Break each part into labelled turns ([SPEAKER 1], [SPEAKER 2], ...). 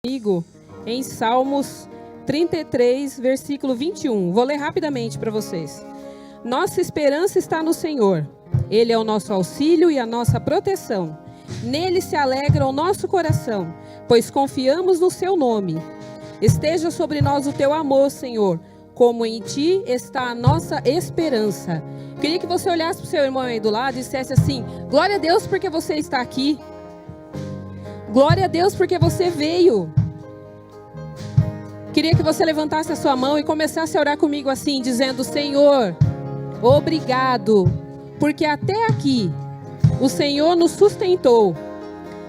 [SPEAKER 1] comigo em Salmos 33, versículo 21. Vou ler rapidamente para vocês. Nossa esperança está no Senhor. Ele é o nosso auxílio e a nossa proteção. Nele se alegra o nosso coração, pois confiamos no seu nome. Esteja sobre nós o teu amor, Senhor, como em ti está a nossa esperança. Queria que você olhasse para o seu irmão aí do lado e dissesse assim: glória a Deus porque você está aqui. Glória a Deus porque você veio. Queria que você levantasse a sua mão e começasse a orar comigo assim, dizendo: Senhor, obrigado, porque até aqui o Senhor nos sustentou.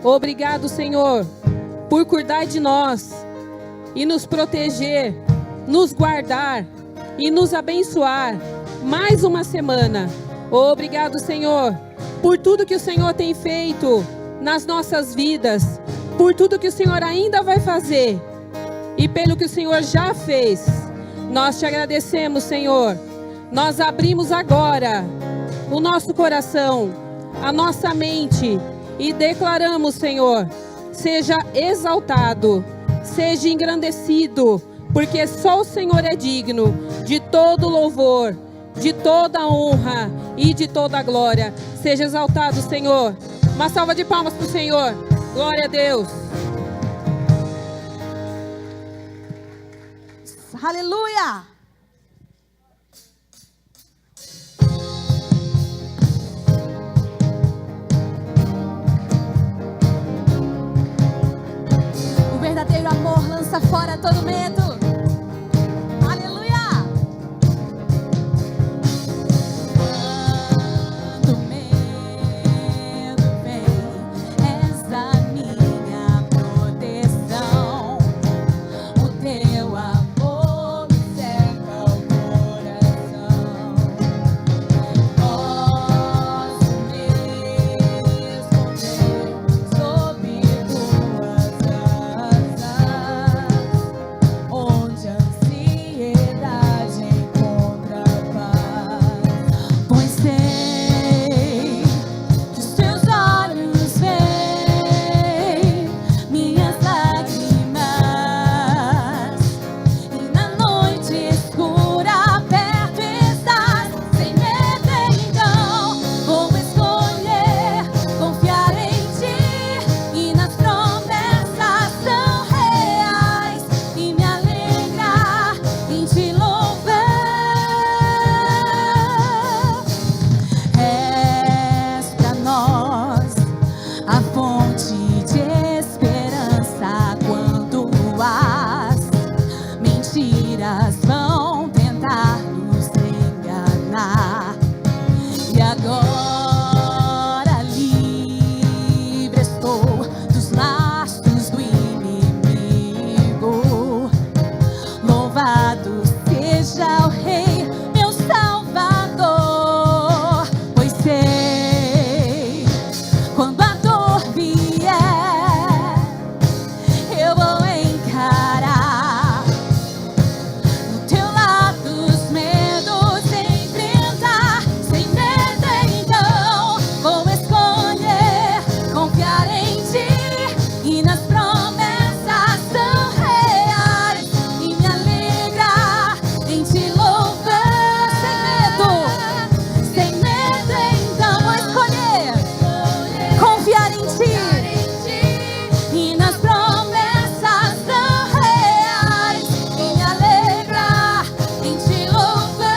[SPEAKER 1] Obrigado, Senhor, por cuidar de nós e nos proteger, nos guardar e nos abençoar mais uma semana. Obrigado, Senhor, por tudo que o Senhor tem feito nas nossas vidas, por tudo que o Senhor ainda vai fazer e pelo que o Senhor já fez. Nós te agradecemos, Senhor. Nós abrimos agora o nosso coração, a nossa mente e declaramos, Senhor, seja exaltado, seja engrandecido, porque só o Senhor é digno de todo louvor, de toda honra e de toda glória. Seja exaltado, Senhor. Uma salva de palmas para o Senhor. Glória a Deus.
[SPEAKER 2] Aleluia! O verdadeiro amor lança fora todo medo. Aleluia! Quando o medo vem, és a minha proteção. O teu amor me cerca o coração. Posso me esconder sob tuas asas, onde a ansiedade encontra paz. Pois sei que os teus olhos veem minhas lágrimas, e na noite escura perto estás. Sem medo então vou escolher confiar em ti, e nas promessas tão reais, e me alegrar em te louvar. És pra nós a fonte de esperança quando as mentiras vão tentar nos enganar. E agora livre estou dos laços do inimigo. Louvado seja o Rei, meu Salvador. Pois sei, quando a dor vier, eu vou encarar. Do teu lado os medos enfrentar. Sem medo então vou escolher confiar em ti, e nas promessas tão reais, e me alegrar em te louvar. Sem medo então vou escolher confiar em ti, e nas promessas tão reais, e me alegrar em te louvar.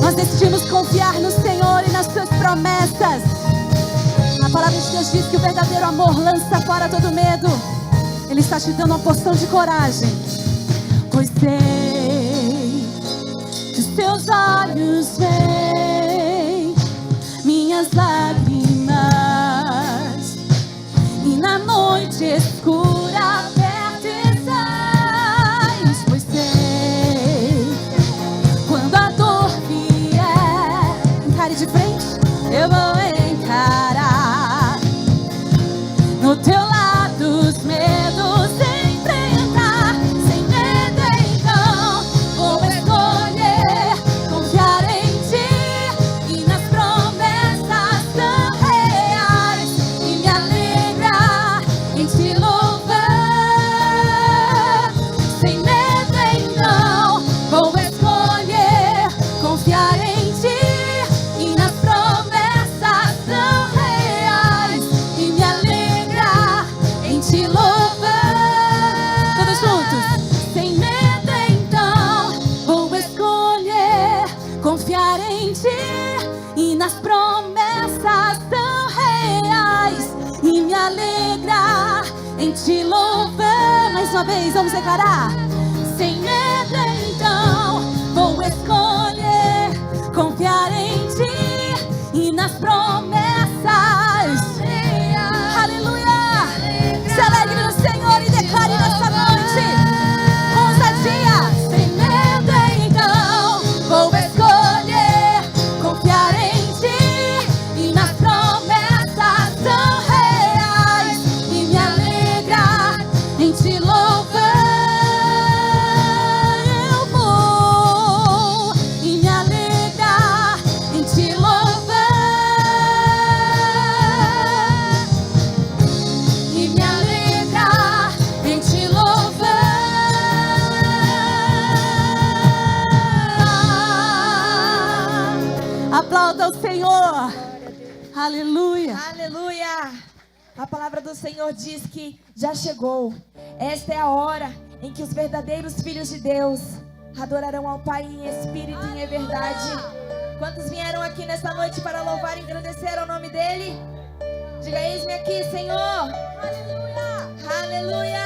[SPEAKER 2] Nós decidimos confiar no Senhor e nas suas promessas. A palavra de Deus diz que o verdadeiro amor lança fora todo medo. Ele está te dando uma porção de coragem. Pois sei que os teus olhos veem minhas lágrimas, e na noite escura perto estás. Pois sei, quando a dor vier, encare de frente, eu vou encarar. No teu lado os medos enfrentar. Sem medo então vou escolher confiar em ti, e nas promessas em Ti e nas promessas tão reais, e me alegrar em Te louvar. Mais uma vez, vamos declarar. Sem medo então vou escolher confiar em Ti e nas promessas. Aleluia! Se alegre no Senhor e declare nessa noite: ousadia. Sem medo então vou escolher confiar em Ti e nas promessas tão reais, e me alegrar em Te louvar. Eu vou e me alegrar em Te louvar, e me alegrar em Te louvar. Aplauda o Senhor. Aleluia.
[SPEAKER 3] Aleluia! A palavra do Senhor diz que já chegou. Esta é a hora em que os verdadeiros filhos de Deus adorarão ao Pai em espírito e em verdade. Quantos vieram aqui nesta noite para louvar e engrandecer ao nome dEle? Diga: eis-me aqui, Senhor. Aleluia! Aleluia!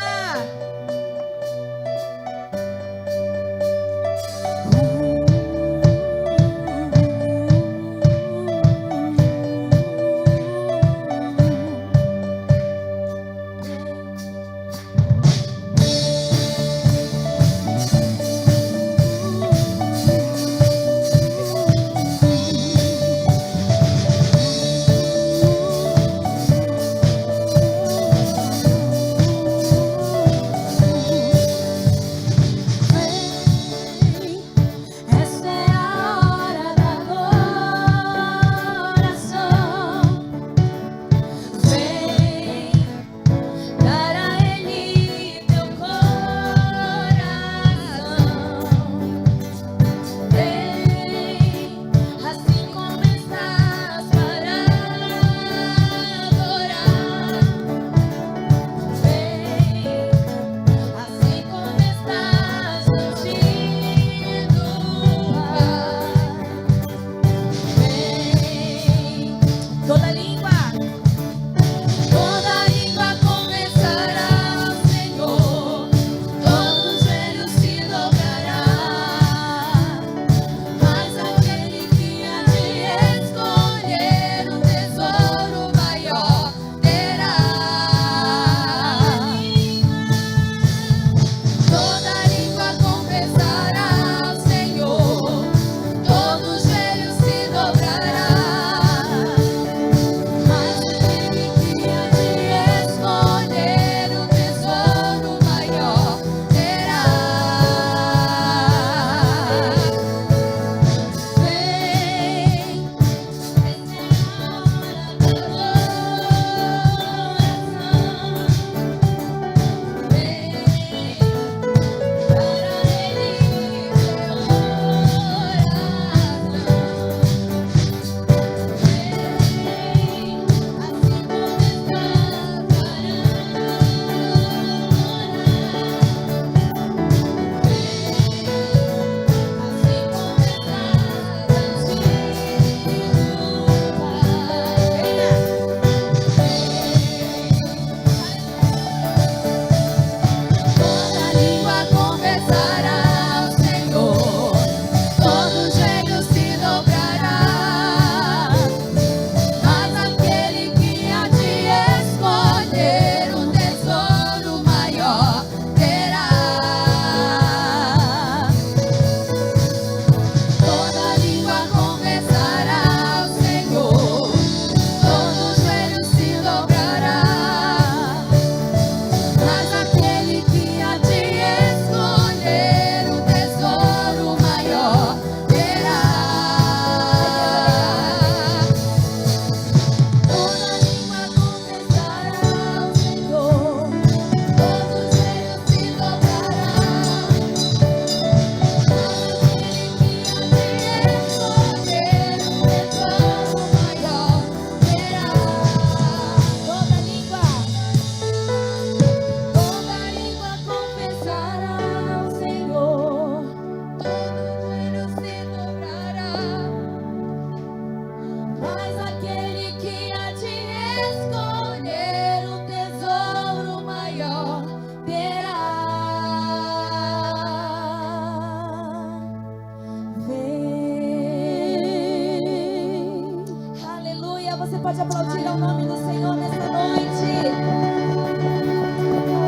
[SPEAKER 3] pode aplaudir ao nome do Senhor nessa noite.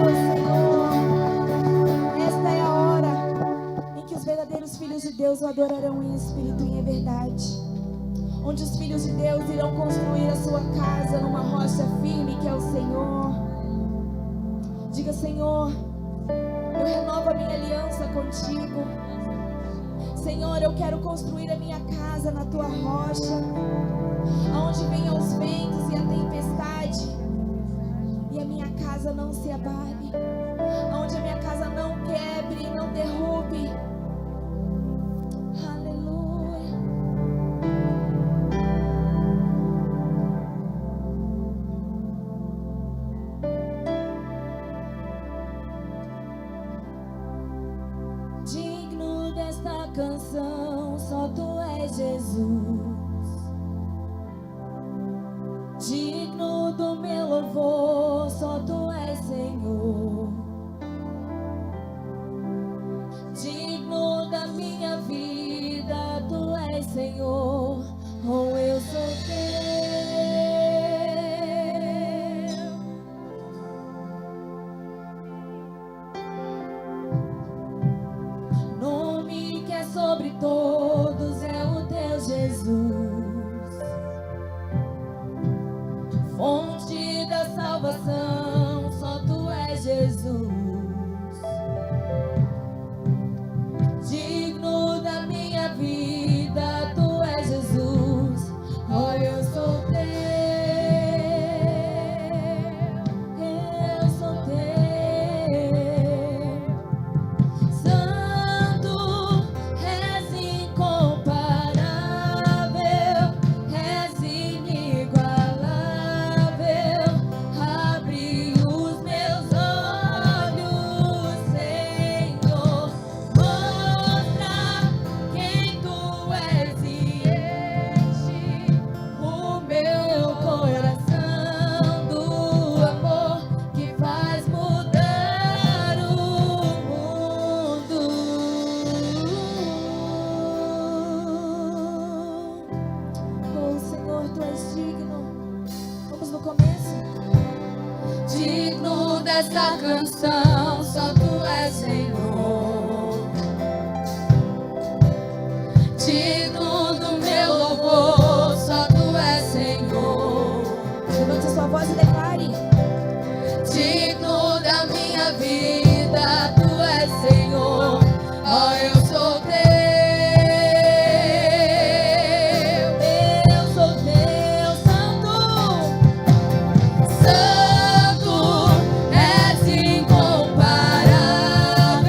[SPEAKER 3] Oh, Senhor, esta é a hora em que os verdadeiros filhos de Deus o adorarão em espírito e em verdade. Onde os filhos de Deus irão construir a sua casa numa rocha firme que é o Senhor. Diga: Senhor, eu renovo a minha aliança contigo. Senhor, eu quero construir a minha casa na tua rocha, aonde venham os ventos e a tempestade, e a minha casa não se abale, aonde a minha casa não quebre, não derrube. Aleluia. Digno desta canção, só tu és Jesus. Digno do meu louvor, só tu és Senhor. Digno da minha vida, tu és Senhor. Oh, eu sou teu. Nome que é sobre todos é o teu Jesus. Fonte da salvação, só tu és Jesus. Digno da minha vida, tu és Jesus. Oh, eu sou teu, eu sou teu. Santo, és incomparável, és inigualável. Abre os meus olhos, Senhor. Mostra quem tu és e enche o meu coração do amor que faz mudar o mundo. Oh, Senhor, tu és digno. Vamos no começo. Digno dessa canção, só tu és Senhor. Digno do meu louvor, só tu és Senhor. Levante a sua voz e declare: digno da minha vida, tu és Senhor. Oh, eu sou teu, eu sou teu. Santo, Santo, és incomparável,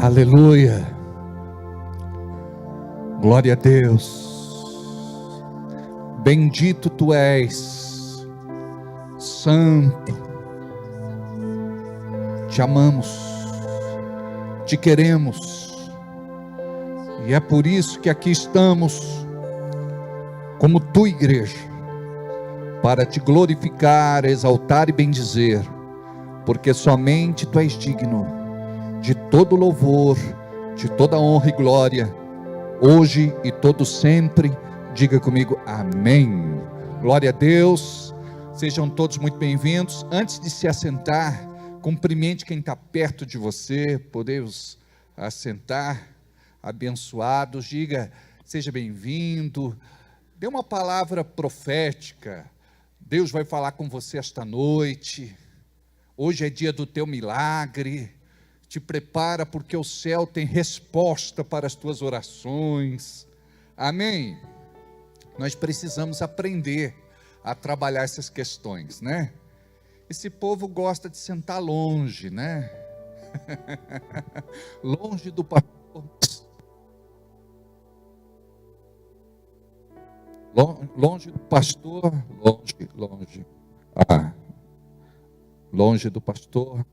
[SPEAKER 4] Aleluia. Glória a Deus. Bendito tu és, Santo. Te amamos, te queremos, e é por isso que aqui estamos, como tua igreja, para te glorificar, exaltar e bendizer, porque somente tu és digno de todo louvor, de toda honra e glória, hoje e todo sempre. Diga comigo, amém. Glória a Deus. Sejam todos muito bem-vindos. Antes de se assentar, cumprimente quem está perto de você. Podemos assentar, abençoados. Diga, seja bem-vindo. Dê uma palavra profética. Deus vai falar com você esta noite. Hoje é dia do teu milagre. Te prepara, porque o céu tem resposta para as tuas orações. Amém? Nós precisamos aprender a trabalhar essas questões, né? Esse povo gosta de sentar longe, né? Longe do pastor. Longe do pastor, longe. Longe do pastor.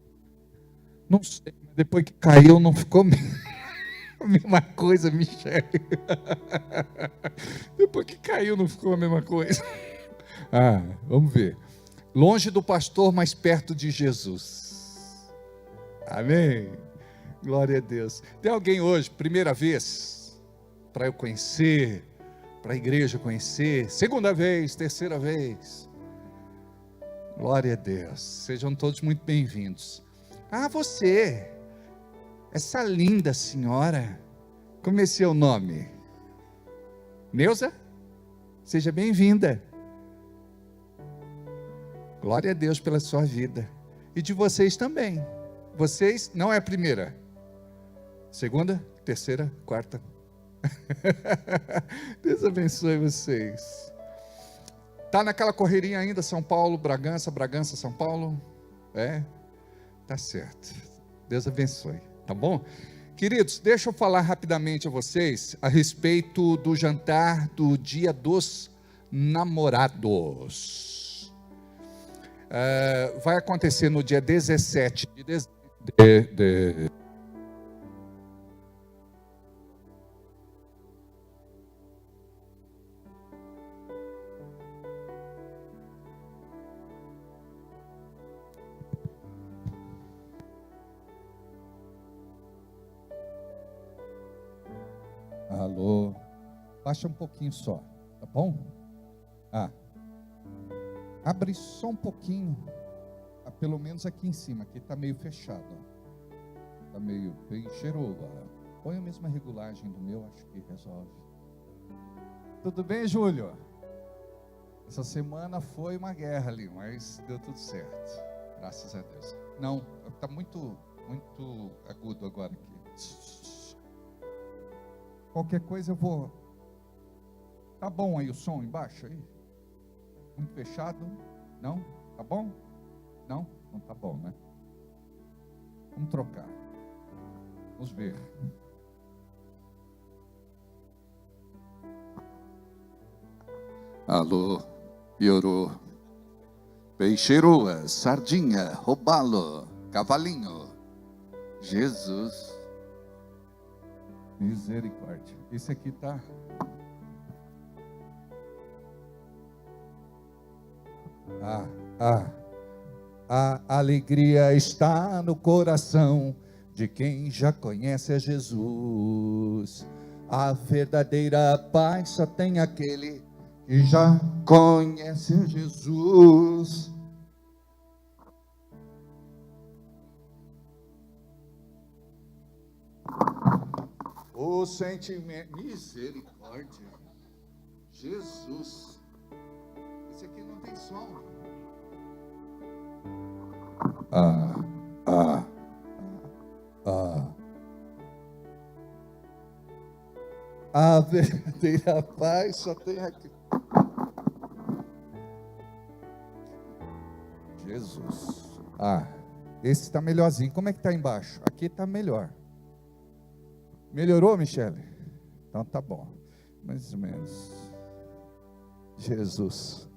[SPEAKER 4] Não sei, depois que caiu não ficou a mesma coisa, Michele. Depois que caiu não ficou a mesma coisa. Vamos ver. Longe do pastor, mas perto de Jesus. Amém. Glória a Deus. Tem alguém hoje, primeira vez, para eu conhecer, para a igreja conhecer, segunda vez, terceira vez. Glória a Deus. Sejam todos muito bem-vindos. Você, essa linda senhora, como é seu nome? Neuza? Seja bem-vinda. Glória a Deus pela sua vida. E de vocês também. Vocês, não é a primeira, segunda, terceira, quarta. Deus abençoe vocês. Está naquela correria ainda, São Paulo, Bragança, São Paulo? Tá certo. Deus abençoe, tá bom? Queridos, deixa eu falar rapidamente a vocês a respeito do jantar do Dia dos Namorados. Vai acontecer no dia 17 de dezembro. Alô, baixa um pouquinho só, tá bom? Abre só um pouquinho, pelo menos aqui em cima, aqui está meio fechado, está meio cheirou agora. Põe a mesma regulagem do meu, acho que resolve. Tudo bem, Júlio? Essa semana foi uma guerra ali, mas deu tudo certo, graças a Deus. Não, está muito agudo agora aqui. Qualquer coisa eu vou. Tá bom aí o som embaixo aí? Muito fechado? Não? Tá bom? Não? Não tá bom, né? Vamos trocar. Vamos ver. Alô, piorou. Peixeroa, sardinha, robalo, cavalinho. Jesus. Misericórdia. Esse aqui tá. A alegria está no coração de quem já conhece a Jesus. A verdadeira paz só tem aquele que já conhece a Jesus. O sentimento, misericórdia, Jesus, esse aqui não tem som. A verdadeira paz só tem aqui. Jesus. Esse está melhorzinho. Como é que está embaixo? Aqui está melhor. Melhorou, Michele? Então tá bom. Mais ou menos. Jesus.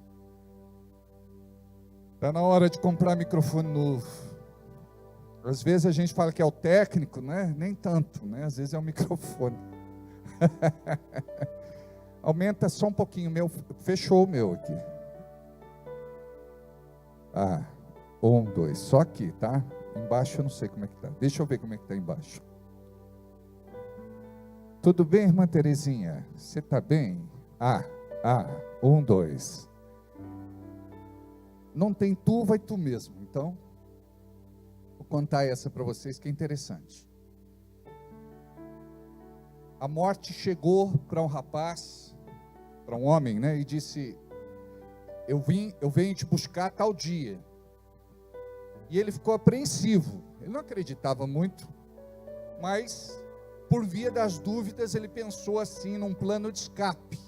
[SPEAKER 4] Está na hora de comprar microfone novo. Às vezes a gente fala que é o técnico, né? Nem tanto, né? Às vezes é o microfone. Aumenta só um pouquinho, meu, fechou o meu aqui. 1, 2, só aqui, tá? Embaixo eu não sei como é que tá. Deixa eu ver como é que tá embaixo. Tudo bem, irmã Terezinha? Você tá bem? 1, 2. Não tem tu, vai tu mesmo. Então, vou contar essa para vocês que é interessante. A morte chegou para um rapaz, para um homem, né? E disse: eu venho te buscar tal dia. E ele ficou apreensivo. Ele não acreditava muito, mas por via das dúvidas ele pensou assim num plano de escape.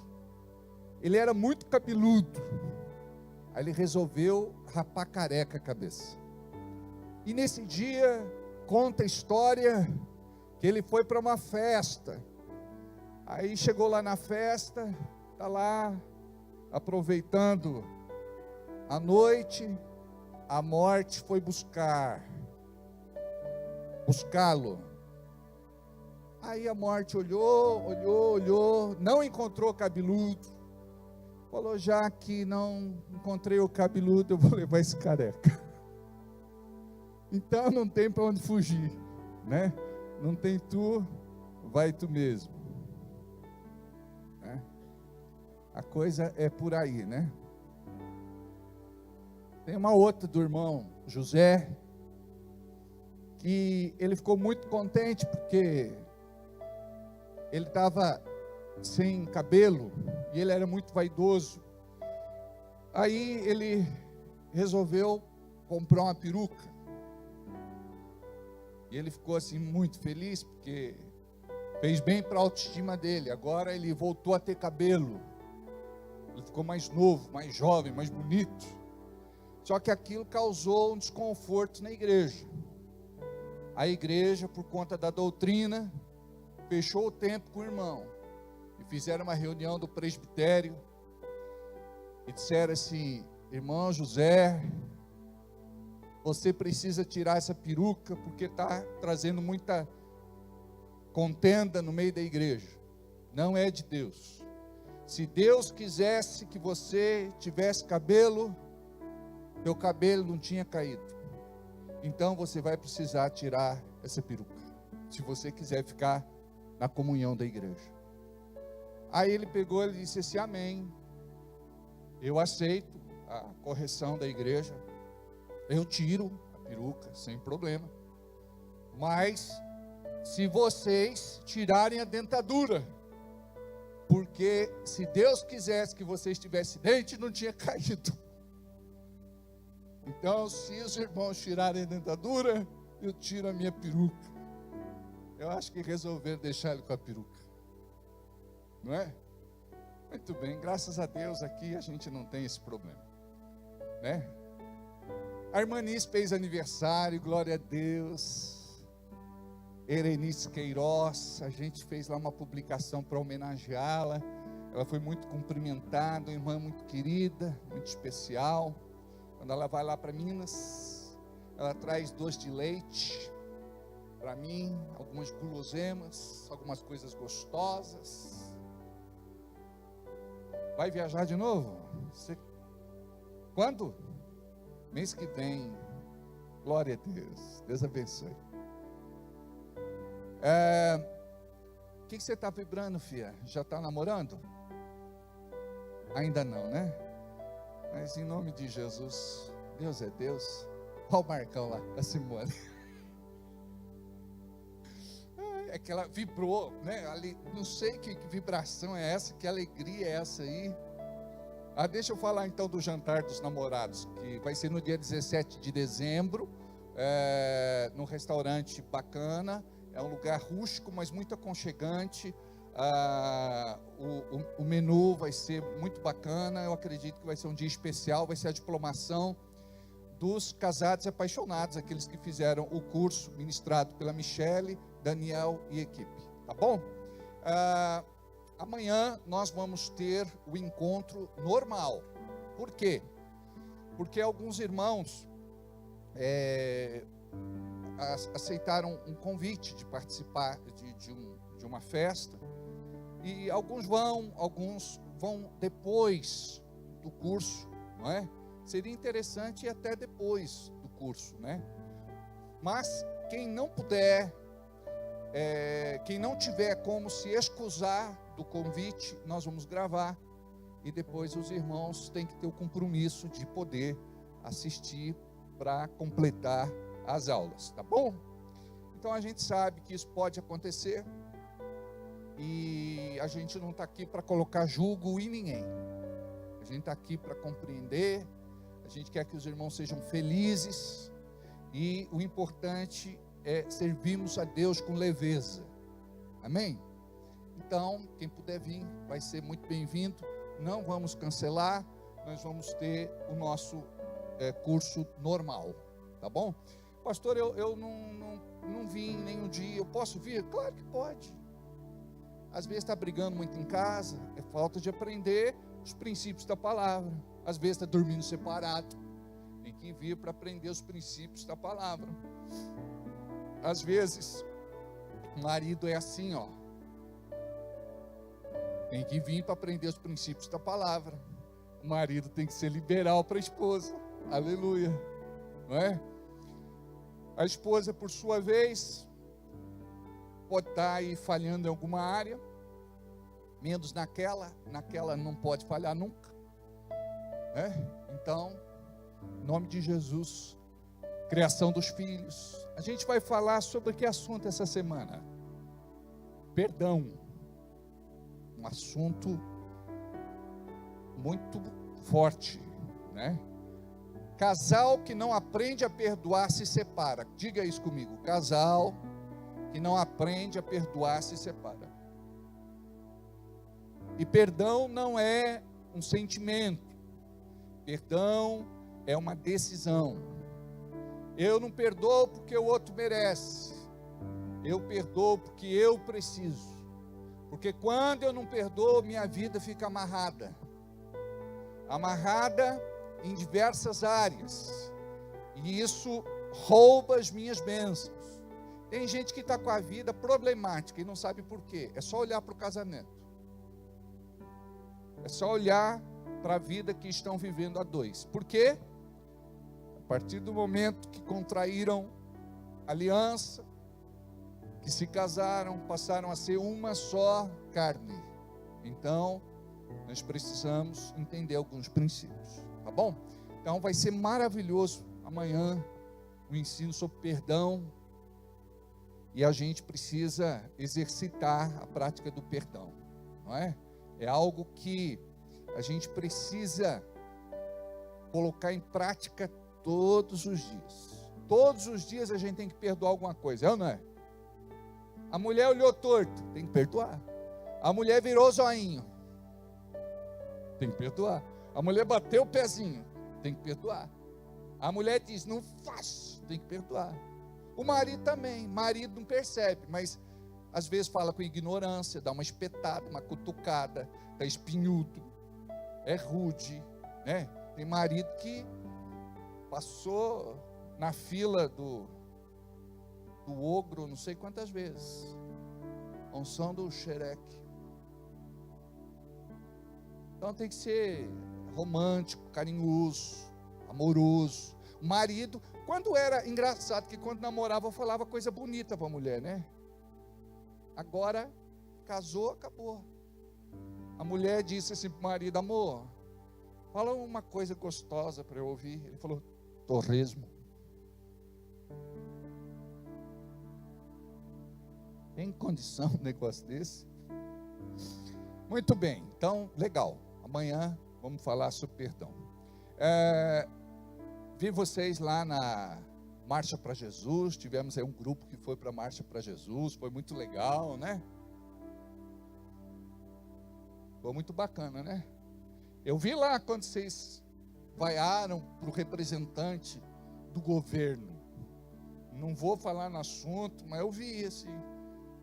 [SPEAKER 4] Ele era muito cabeludo. Aí ele resolveu rapar careca a cabeça. E nesse dia conta a história que ele foi para uma festa. Aí chegou lá na festa, está lá aproveitando a noite, a morte foi buscá-lo. Aí a morte olhou, não encontrou cabeludo. Falou: já que não encontrei o cabeludo, eu vou levar esse careca. Então não tem para onde fugir, né? Não tem tu, vai tu mesmo. A coisa é por aí, né? Tem uma outra do irmão José, que ele ficou muito contente porque ele estava sem cabelo e ele era muito vaidoso. Aí ele resolveu comprar uma peruca. E ele ficou assim muito feliz porque fez bem para a autoestima dele. Agora ele voltou a ter cabelo. Ele ficou mais novo, mais jovem, mais bonito. Só que aquilo causou um desconforto na igreja. A igreja, por conta da doutrina, fechou o tempo com o irmão. E fizeram uma reunião do presbitério. E disseram assim: irmão José, você precisa tirar essa peruca, porque está trazendo muita contenda no meio da igreja. Não é de Deus. Se Deus quisesse que você tivesse cabelo, teu cabelo não tinha caído. Então você vai precisar tirar essa peruca, se você quiser ficar na comunhão da igreja. Aí ele pegou e disse assim: amém, eu aceito a correção da igreja, eu tiro a peruca sem problema, mas se vocês tirarem a dentadura, porque se Deus quisesse que vocês tivessem dente, não tinha caído. Então, se os irmãos tirarem a dentadura, eu tiro a minha peruca. Eu acho que resolveram deixar ele com a peruca, não é? Muito bem, graças a Deus aqui a gente não tem esse problema, né? A irmã Nis fez aniversário, glória a Deus. Erenice Queiroz, a gente fez lá uma publicação para homenageá-la. Ela foi muito cumprimentada, uma irmã muito querida, muito especial. Quando ela vai lá para Minas, ela traz doce de leite para mim, algumas guloseimas, algumas coisas gostosas. Vai viajar de novo? Quando? Mês que vem. Glória a Deus. Deus abençoe. O que você está vibrando, filha? Já está namorando? Ainda não, né? Mas em nome de Jesus, Deus é Deus. Olha o Marcão lá, a Simone. É que ela vibrou, né? Ali, não sei que vibração é essa, que alegria é essa aí. Deixa eu falar então do jantar dos namorados, que vai ser no dia 17 de dezembro, num restaurante bacana. É um lugar rústico, mas muito aconchegante. O menu vai ser muito bacana. Eu acredito que vai ser um dia especial. Vai ser a diplomação dos casados e apaixonados, aqueles que fizeram o curso ministrado pela Michele, Daniel e equipe, tá bom? Amanhã nós vamos ter o encontro normal. Por quê? Porque alguns irmãos aceitaram um convite de participar de uma festa, e alguns vão depois do curso, não é? Seria interessante ir até depois do curso, né? Mas quem não puder, quem não tiver como se excusar do convite, nós vamos gravar, e depois os irmãos têm que ter o compromisso de poder assistir para completar as aulas, tá bom? Então a gente sabe que isso pode acontecer, e a gente não está aqui para colocar julgo em ninguém. A gente está aqui para compreender. A gente quer que os irmãos sejam felizes, e o importante é servirmos a Deus com leveza. Amém? Então, quem puder vir vai ser muito bem-vindo. Não vamos cancelar, nós vamos ter o nosso curso normal, tá bom? Pastor, eu não vim nenhum dia, eu posso vir? Claro que pode. Às vezes está brigando muito em casa, é falta de aprender os princípios da palavra. Às vezes está dormindo separado, tem que vir para aprender os princípios da palavra. Às vezes o marido é assim, ó, tem que vir para aprender os princípios da palavra. O marido tem que ser liberal para a esposa, aleluia, não é? A esposa, por sua vez, pode estar aí falhando em alguma área, menos naquela não pode falhar nunca, né? Então, em nome de Jesus, criação dos filhos. A gente vai falar sobre que assunto essa semana? Perdão. Um assunto muito forte, né? Casal que não aprende a perdoar se separa. Diga isso comigo. Casal que não aprende a perdoar se separa. E perdão não é um sentimento. Perdão é uma decisão. Eu não perdoo porque o outro merece. Eu perdoo porque eu preciso. Porque quando eu não perdoo, minha vida fica amarrada. Amarrada em diversas áreas. E isso rouba as minhas bênçãos. Tem gente que está com a vida problemática e não sabe por quê. É só olhar para o casamento. É só olhar para a vida que estão vivendo a dois. Por quê? A partir do momento que contraíram aliança, que se casaram, passaram a ser uma só carne. Então, nós precisamos entender alguns princípios, tá bom? Então vai ser maravilhoso amanhã o ensino sobre perdão, e a gente precisa exercitar a prática do perdão, não é? É algo que a gente precisa colocar em prática todos os dias. Todos os dias a gente tem que perdoar alguma coisa, é ou não é? A mulher olhou torto, tem que perdoar. A mulher virou zoinho, tem que perdoar. A mulher bateu o pezinho, tem que perdoar. A mulher diz, não faço, tem que perdoar. O marido também, marido não percebe, mas às vezes fala com ignorância, dá uma espetada, uma cutucada, está espinhudo, é rude, né? Tem marido que passou na fila do ogro não sei quantas vezes, unção do xereque. Então tem que ser romântico, carinhoso, amoroso. O marido, quando era engraçado que quando namorava eu falava coisa bonita para a mulher, né? Agora casou, acabou. A mulher disse assim para o marido, amor, fala uma coisa gostosa para eu ouvir. Ele falou, torresmo. Tem condição um negócio desse? Muito bem, então, legal. Amanhã vamos falar sobre perdão. Vi vocês lá na Marcha para Jesus. Tivemos aí um grupo que foi para a Marcha para Jesus. Foi muito legal, né? Foi muito bacana, né? Eu vi lá quando vocês vaiaram para o representante do governo. Não vou falar no assunto, mas eu vi assim.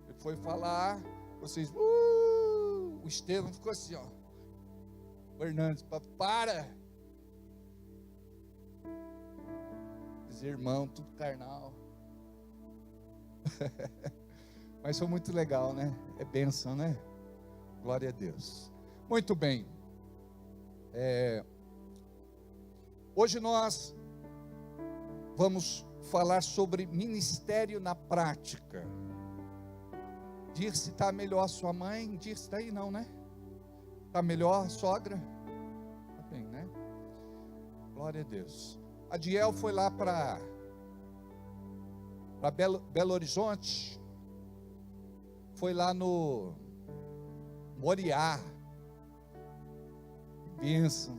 [SPEAKER 4] Ele foi falar, vocês, o Estevão ficou assim, ó. O Hernandes, para! Os irmãos, tudo carnal. Mas foi muito legal, né? É bênção, né? Glória a Deus. Muito bem. Hoje nós vamos falar sobre ministério na prática. Dirce, está melhor a sua mãe? Dirce, está aí não, né? Está melhor a sogra? Está bem, né? Glória a Deus. A Diel foi lá para Belo Horizonte. Foi lá no Moriá. Bênção.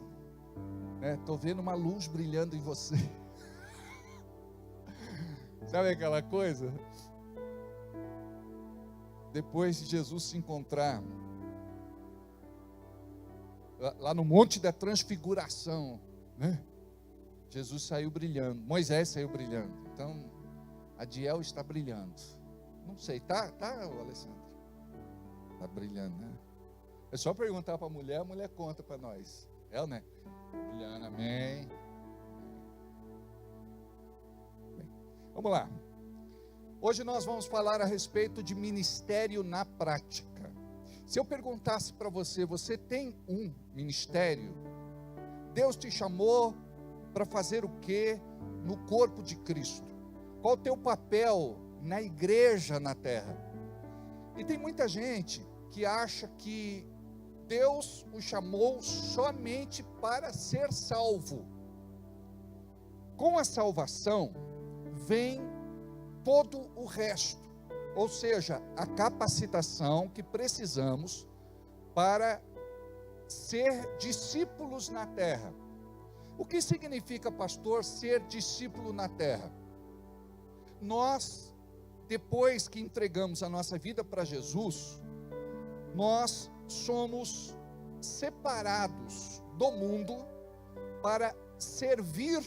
[SPEAKER 4] Estou vendo uma luz brilhando em você. Sabe aquela coisa? Depois de Jesus se encontrar lá no Monte da Transfiguração, né? Jesus saiu brilhando, Moisés saiu brilhando. Então, a Diel está brilhando. Não sei, tá, Alessandro? Está brilhando, né? É só perguntar para a mulher conta para nós. Né? Brilhando, amém. Bem, vamos lá. Hoje nós vamos falar a respeito de ministério na prática. Se eu perguntasse para você, você tem um ministério? Deus te chamou para fazer o que no corpo de Cristo? Qual o teu papel na igreja na terra? E tem muita gente que acha que Deus o chamou somente para ser salvo. Com a salvação vem todo o resto, ou seja, a capacitação que precisamos para ser discípulos na terra. O que significa, pastor, ser discípulo na terra? Nós, depois que entregamos a nossa vida para Jesus, nós somos separados do mundo para servir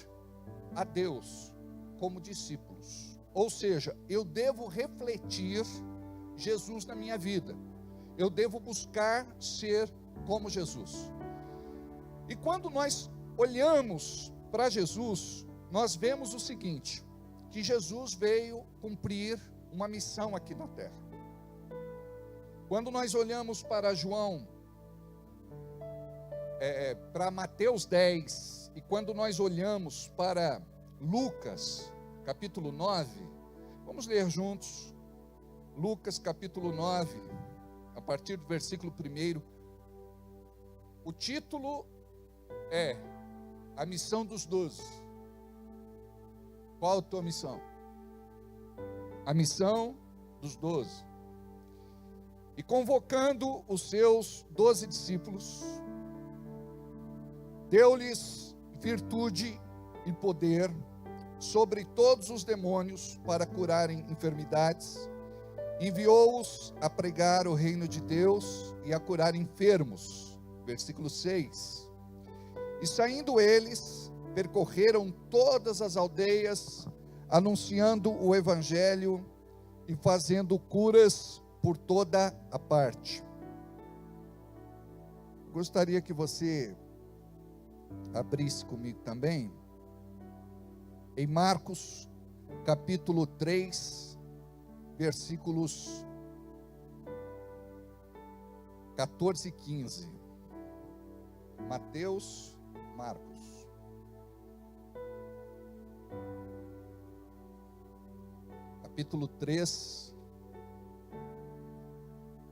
[SPEAKER 4] a Deus como discípulos. Ou seja, eu devo refletir Jesus na minha vida. Eu devo buscar ser como Jesus. E quando nós olhamos para Jesus, nós vemos o seguinte, que Jesus veio cumprir uma missão aqui na terra. Quando nós olhamos para João, para Mateus 10, e quando nós olhamos para Lucas, capítulo 9, vamos ler juntos, Lucas capítulo 9, a partir do versículo 1, o título é a missão dos 12. Qual a tua missão? A missão dos 12. E convocando os seus 12 discípulos, deu-lhes virtude e poder sobre todos os demônios para curarem enfermidades, enviou-os a pregar o reino de Deus e a curar enfermos. Versículo 6. E saindo eles, percorreram todas as aldeias, anunciando o evangelho e fazendo curas por toda a parte. Gostaria que você abrisse comigo também em Marcos capítulo 3, versículos 14 e 15. Marcos. Capítulo 3,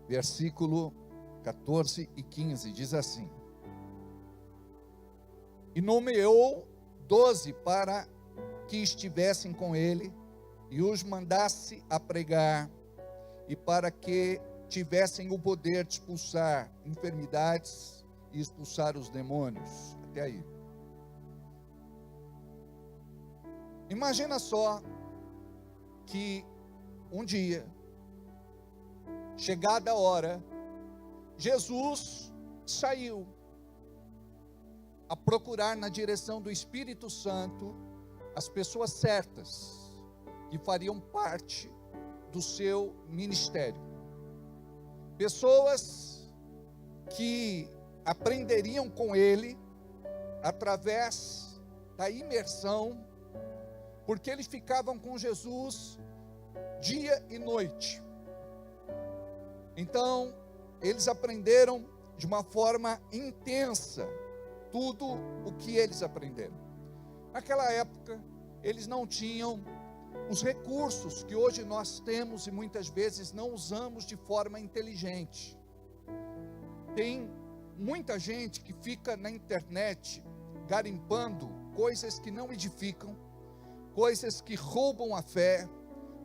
[SPEAKER 4] versículo 14 e 15, diz assim: E nomeou 12 para que estivessem com ele, e os mandasse a pregar, e para que tivessem o poder de expulsar enfermidades e expulsar os demônios. Até aí. Imagina só que um dia, chegada a hora, Jesus saiu a procurar na direção do Espírito Santo as pessoas certas que fariam parte do seu ministério. Pessoas que aprenderiam com ele através da imersão, porque eles ficavam com Jesus dia e noite. Então, eles aprenderam de uma forma intensa tudo o que eles aprenderam. Naquela época, eles não tinham os recursos que hoje nós temos e muitas vezes não usamos de forma inteligente. Tem muita gente que fica na internet garimpando coisas que não edificam, coisas que roubam a fé,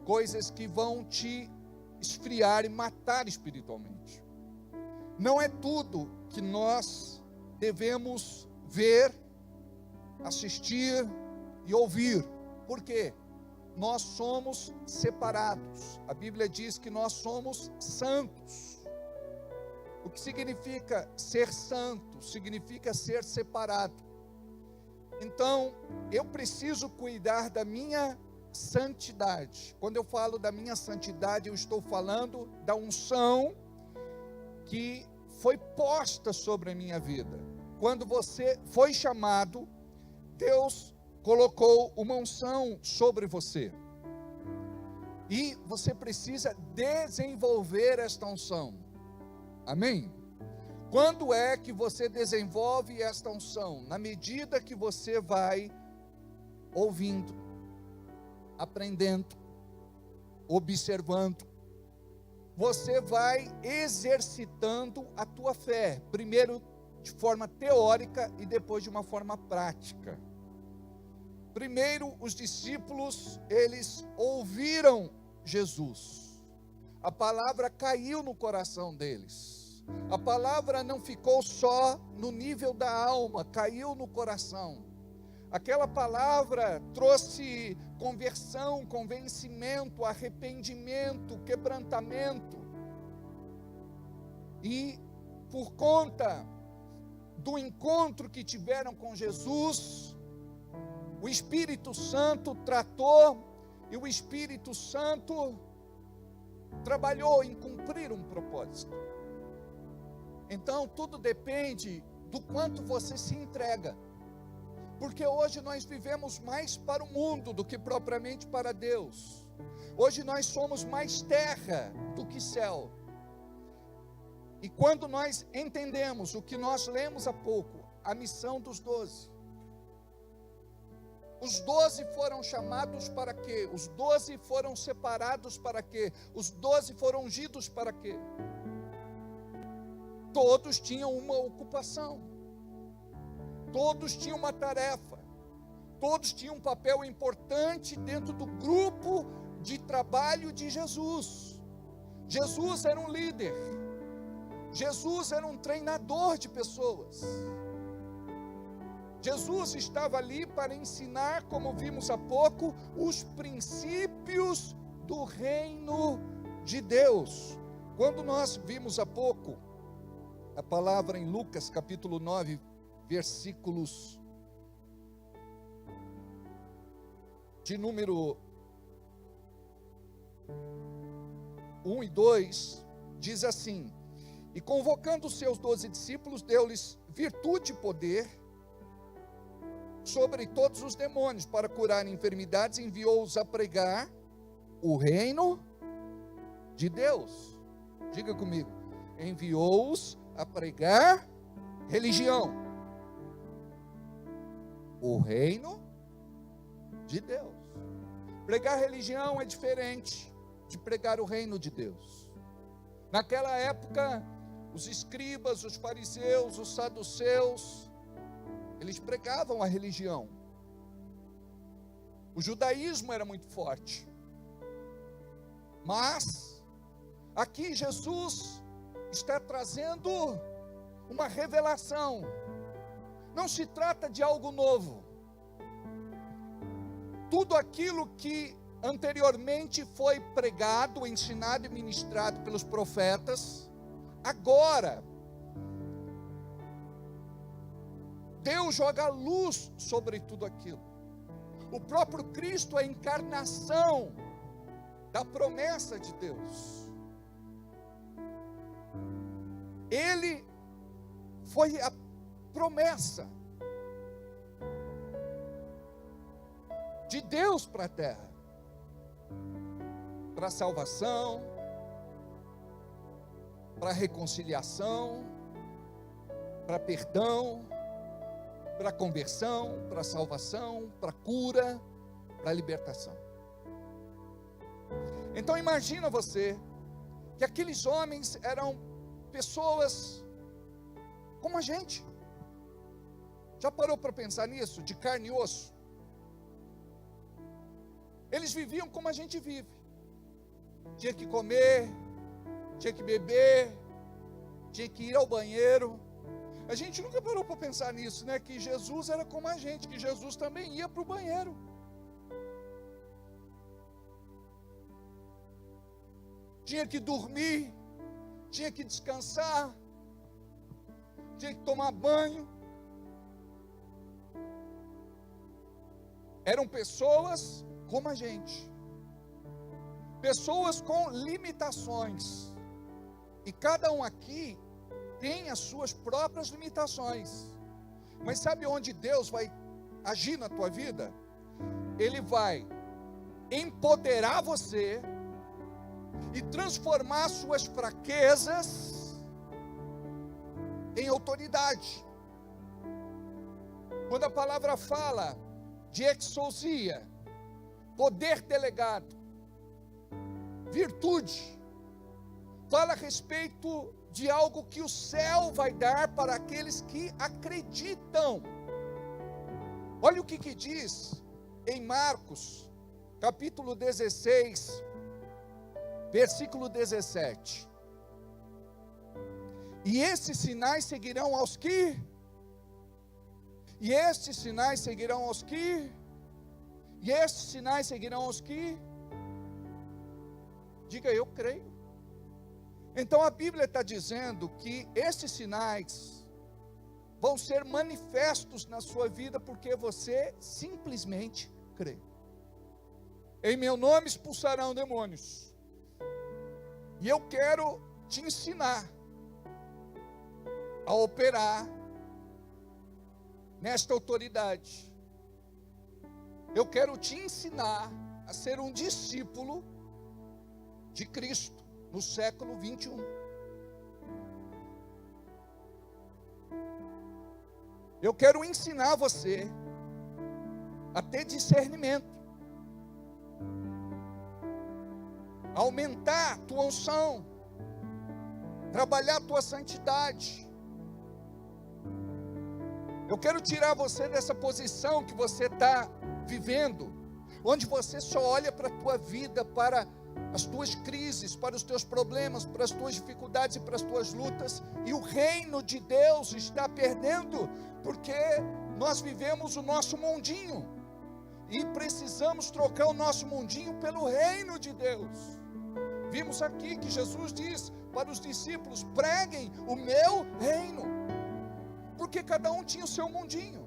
[SPEAKER 4] coisas que vão te esfriar e matar espiritualmente. Não é tudo que nós devemos ver, assistir e ouvir. Por quê? Nós somos separados. A Bíblia diz que nós somos santos. O que significa ser santo? Significa ser separado. Então, eu preciso cuidar da minha santidade. Quando eu falo da minha santidade, eu estou falando da unção que foi posta sobre a minha vida. Quando você foi chamado, Deus colocou uma unção sobre você. E você precisa desenvolver esta unção. Amém? Quando é que você desenvolve esta unção? Na medida que você vai ouvindo, aprendendo, observando, você vai exercitando a tua fé, primeiro de forma teórica e depois de uma forma prática. Primeiro, os discípulos, eles ouviram Jesus. A palavra caiu no coração deles. A palavra não ficou só no nível da alma, caiu no coração. Aquela palavra trouxe conversão, convencimento, arrependimento, quebrantamento. E por conta do encontro que tiveram com Jesus, o Espírito Santo tratou e o Espírito Santo trabalhou em cumprir um propósito. Então, tudo depende do quanto você se entrega. Porque hoje nós vivemos mais para o mundo do que propriamente para Deus. Hoje nós somos mais terra do que céu. E quando nós entendemos o que nós lemos há pouco, a missão dos 12. Os 12 foram chamados para quê? Os 12 foram separados para quê? Os 12 foram ungidos para quê? Todos tinham uma ocupação. Todos tinham uma tarefa. Todos tinham um papel importante dentro do grupo de trabalho de Jesus. Jesus era um líder. Jesus era um treinador de pessoas. Jesus estava ali para ensinar, como vimos há pouco, os princípios do reino de Deus. Quando nós vimos há pouco a palavra em Lucas capítulo 9, versículos de número 1 e 2, diz assim: e convocando os seus 12 discípulos, deu-lhes virtude e poder sobre todos os demônios para curar enfermidades, enviou-os a pregar o reino de Deus. Diga comigo: enviou-os a pregar religião, o reino de Deus. Pregar religião é diferente de pregar o reino de Deus. Naquela época, os escribas, os fariseus, os saduceus, eles pregavam a religião. O judaísmo era muito forte. Mas aqui Jesus está trazendo uma revelação. Não se trata de algo novo. Tudo aquilo que anteriormente foi pregado, ensinado e ministrado pelos profetas, agora Deus joga luz sobre tudo aquilo. O próprio Cristo é a encarnação da promessa de Deus. Ele foi a promessa de Deus para a terra, para a salvação, para a reconciliação, para perdão, para a conversão, para a salvação, para a cura, para a libertação. Então imagina você que aqueles homens eram pessoas como a gente. Já parou para pensar nisso? De carne e osso. Eles viviam como a gente vive. Tinha que comer, tinha que beber, tinha que ir ao banheiro. A gente nunca parou para pensar nisso, né? Que Jesus era como a gente, que Jesus também ia para o banheiro. Tinha que dormir, tinha que descansar, tinha que tomar banho. Eram pessoas como a gente. Pessoas com limitações. E cada um aqui tem as suas próprias limitações. Mas sabe onde Deus vai agir na tua vida? Ele vai empoderar você e transformar suas fraquezas em autoridade. Quando a palavra fala de exousia, poder delegado, virtude, fala a respeito de algo que o céu vai dar para aqueles que acreditam. Olha o que diz em Marcos, capítulo 16, versículo 17. E estes sinais seguirão aos que? E estes sinais seguirão aos que? E estes sinais seguirão aos que? Diga, eu creio. Então a Bíblia está dizendo que esses sinais vão ser manifestos na sua vida porque você simplesmente crê. Em meu nome expulsarão demônios. E eu quero te ensinar a operar nesta autoridade. Eu quero te ensinar a ser um discípulo de Cristo no século 21. Eu quero ensinar você a ter discernimento, aumentar a tua unção, trabalhar a tua santidade. Eu quero tirar você dessa posição que você está vivendo, onde você só olha para a tua vida, para as tuas crises, para os teus problemas, para as tuas dificuldades e para as tuas lutas, e o reino de Deus está perdendo, porque nós vivemos o nosso mundinho, e precisamos trocar o nosso mundinho pelo reino de Deus. Vimos aqui que Jesus diz para os discípulos: preguem o meu reino, porque cada um tinha o seu mundinho.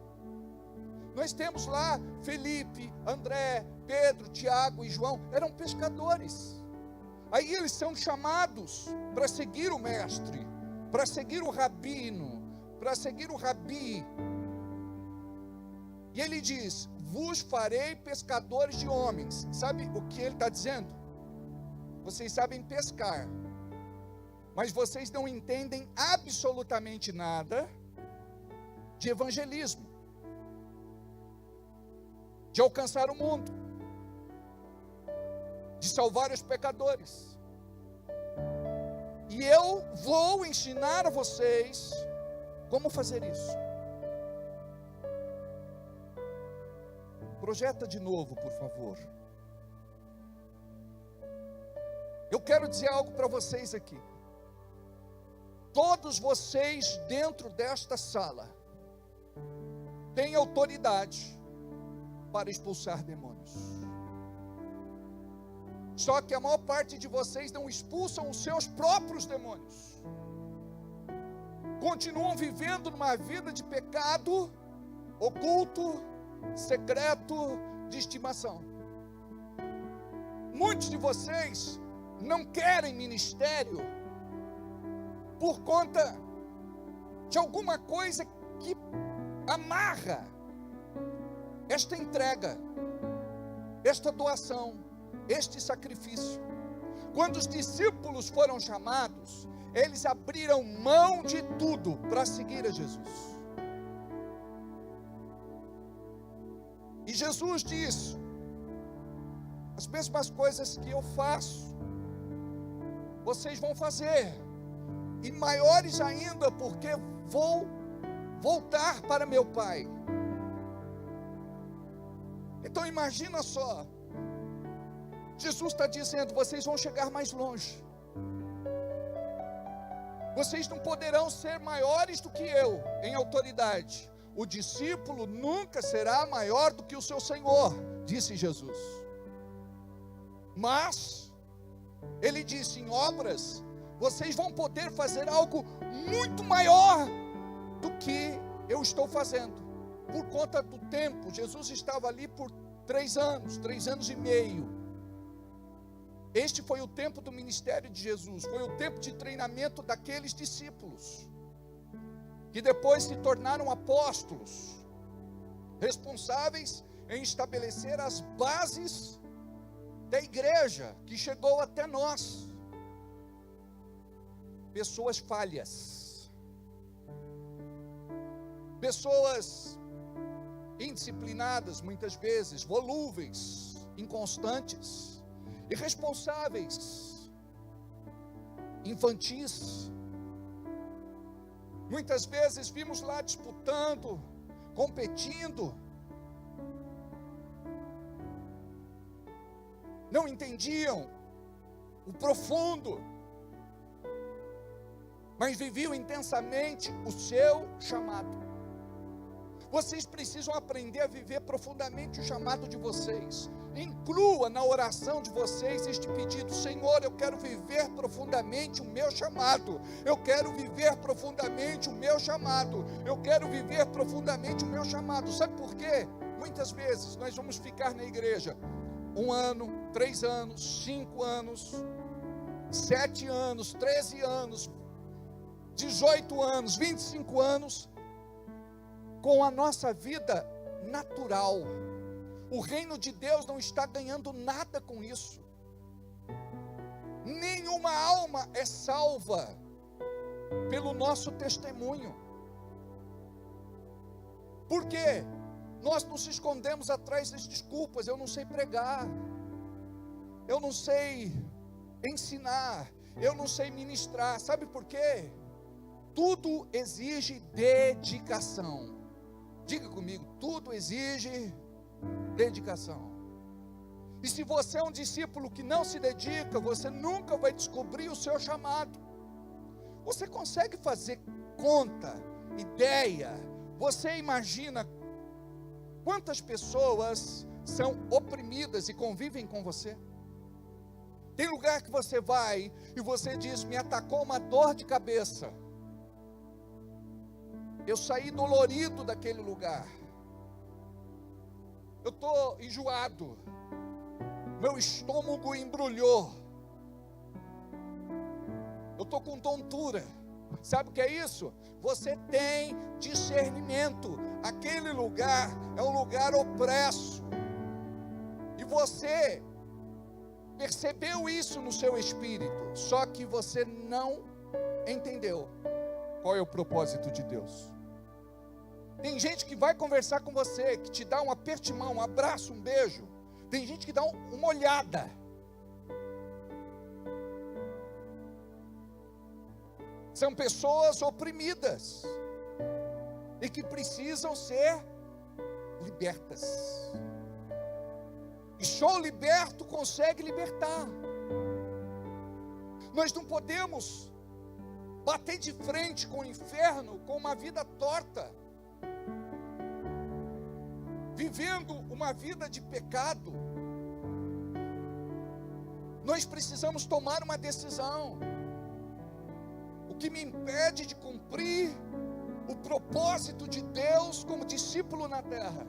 [SPEAKER 4] Nós temos lá Felipe, André, Pedro, Tiago e João, eram pescadores. Aí eles são chamados para seguir o mestre, para seguir o rabino, para seguir o rabi. E ele diz: vos farei pescadores de homens. Sabe o que ele está dizendo? Vocês sabem pescar, mas vocês não entendem absolutamente nada de evangelismo, de alcançar o mundo, de salvar os pecadores. E eu vou ensinar a vocês como fazer isso. Projeta de novo, por favor. Eu quero dizer algo para vocês aqui. Todos vocês dentro desta sala têm autoridade para expulsar demônios. Só que a maior parte de vocês não expulsam os seus próprios demônios. Continuam vivendo numa vida de pecado oculto, secreto, de estimação. Muitos de vocês não querem ministério por conta de alguma coisa que amarra esta entrega, esta doação, este sacrifício. Quando os discípulos foram chamados, eles abriram mão de tudo para seguir a Jesus. E Jesus diz: as mesmas coisas que eu faço, vocês vão fazer, e maiores ainda, porque vou voltar para meu Pai. Então imagina só, Jesus está dizendo: vocês vão chegar mais longe, vocês não poderão ser maiores do que eu em autoridade. O discípulo nunca será maior do que o seu Senhor, disse Jesus. Mas ele disse: em obras vocês vão poder fazer algo muito maior do que eu estou fazendo. Por conta do tempo, Jesus estava ali por 3 anos e meio. Este foi o tempo do ministério de Jesus, foi o tempo de treinamento daqueles discípulos, que depois se tornaram apóstolos, responsáveis em estabelecer as bases da igreja, que chegou até nós. Pessoas falhas, pessoas indisciplinadas muitas vezes, volúveis, inconstantes, irresponsáveis, infantis. Muitas vezes vimos lá disputando, competindo, não entendiam o profundo, mas viviam intensamente o seu chamado. Vocês precisam aprender a viver profundamente o chamado de vocês. Inclua na oração de vocês este pedido: Senhor, eu quero viver profundamente o meu chamado. Eu quero viver profundamente o meu chamado. Eu quero viver profundamente o meu chamado. Sabe por quê? Muitas vezes nós vamos ficar na igreja 1 ano, 3 anos, 5 anos, 7 anos, 13 anos, 18 anos, 25 anos, com a nossa vida natural. O reino de Deus não está ganhando nada com isso. Nenhuma alma é salva pelo nosso testemunho. Por quê? Nós nos escondemos atrás das desculpas: eu não sei pregar, eu não sei ensinar, eu não sei ministrar. Sabe por quê? Tudo exige dedicação. Diga comigo: tudo exige dedicação. E se você é um discípulo que não se dedica, você nunca vai descobrir o seu chamado. Você consegue fazer conta, ideia? Você imagina quantas pessoas são oprimidas e convivem com você? Tem lugar que você vai e você diz: me atacou uma dor de cabeça, eu saí dolorido daquele lugar, eu estou enjoado, meu estômago embrulhou, eu estou com tontura. Sabe o que é isso? Você tem discernimento. Aquele lugar é um lugar opresso, e você percebeu isso no seu espírito, só que você não entendeu qual é o propósito de Deus. Tem gente que vai conversar com você, que te dá um aperto de mão, um abraço, um beijo. Tem gente que dá uma olhada. São pessoas oprimidas e que precisam ser libertas. E só o liberto consegue libertar. Nós não podemos bater de frente com o inferno com uma vida torta, vivendo uma vida de pecado. Nós precisamos tomar uma decisão. O que me impede de cumprir o propósito de Deus como discípulo na terra?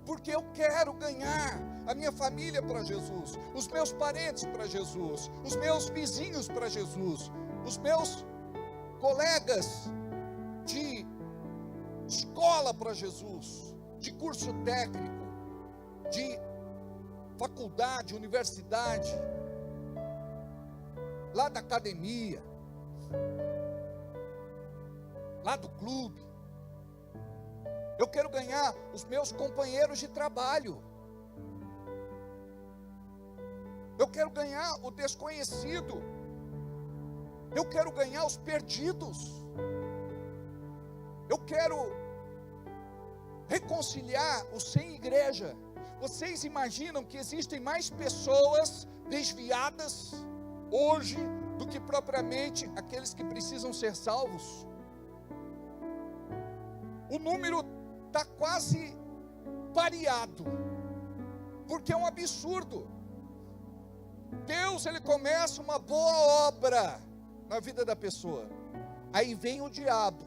[SPEAKER 4] porque eu quero ganhar a minha família para Jesus, os meus parentes para Jesus, os meus vizinhos para Jesus, os meus colegas de escola para Jesus, de curso técnico, de faculdade, universidade, lá da academia, lá do clube. Eu quero ganhar os meus companheiros de trabalho. Eu quero ganhar o desconhecido. Eu quero ganhar os perdidos. Eu quero reconciliar os sem igreja. Vocês imaginam que existem mais pessoas desviadas hoje do que propriamente aqueles que precisam ser salvos? O número está quase pareado, porque é um absurdo. Deus, ele começa uma boa obra na vida da pessoa, aí vem o diabo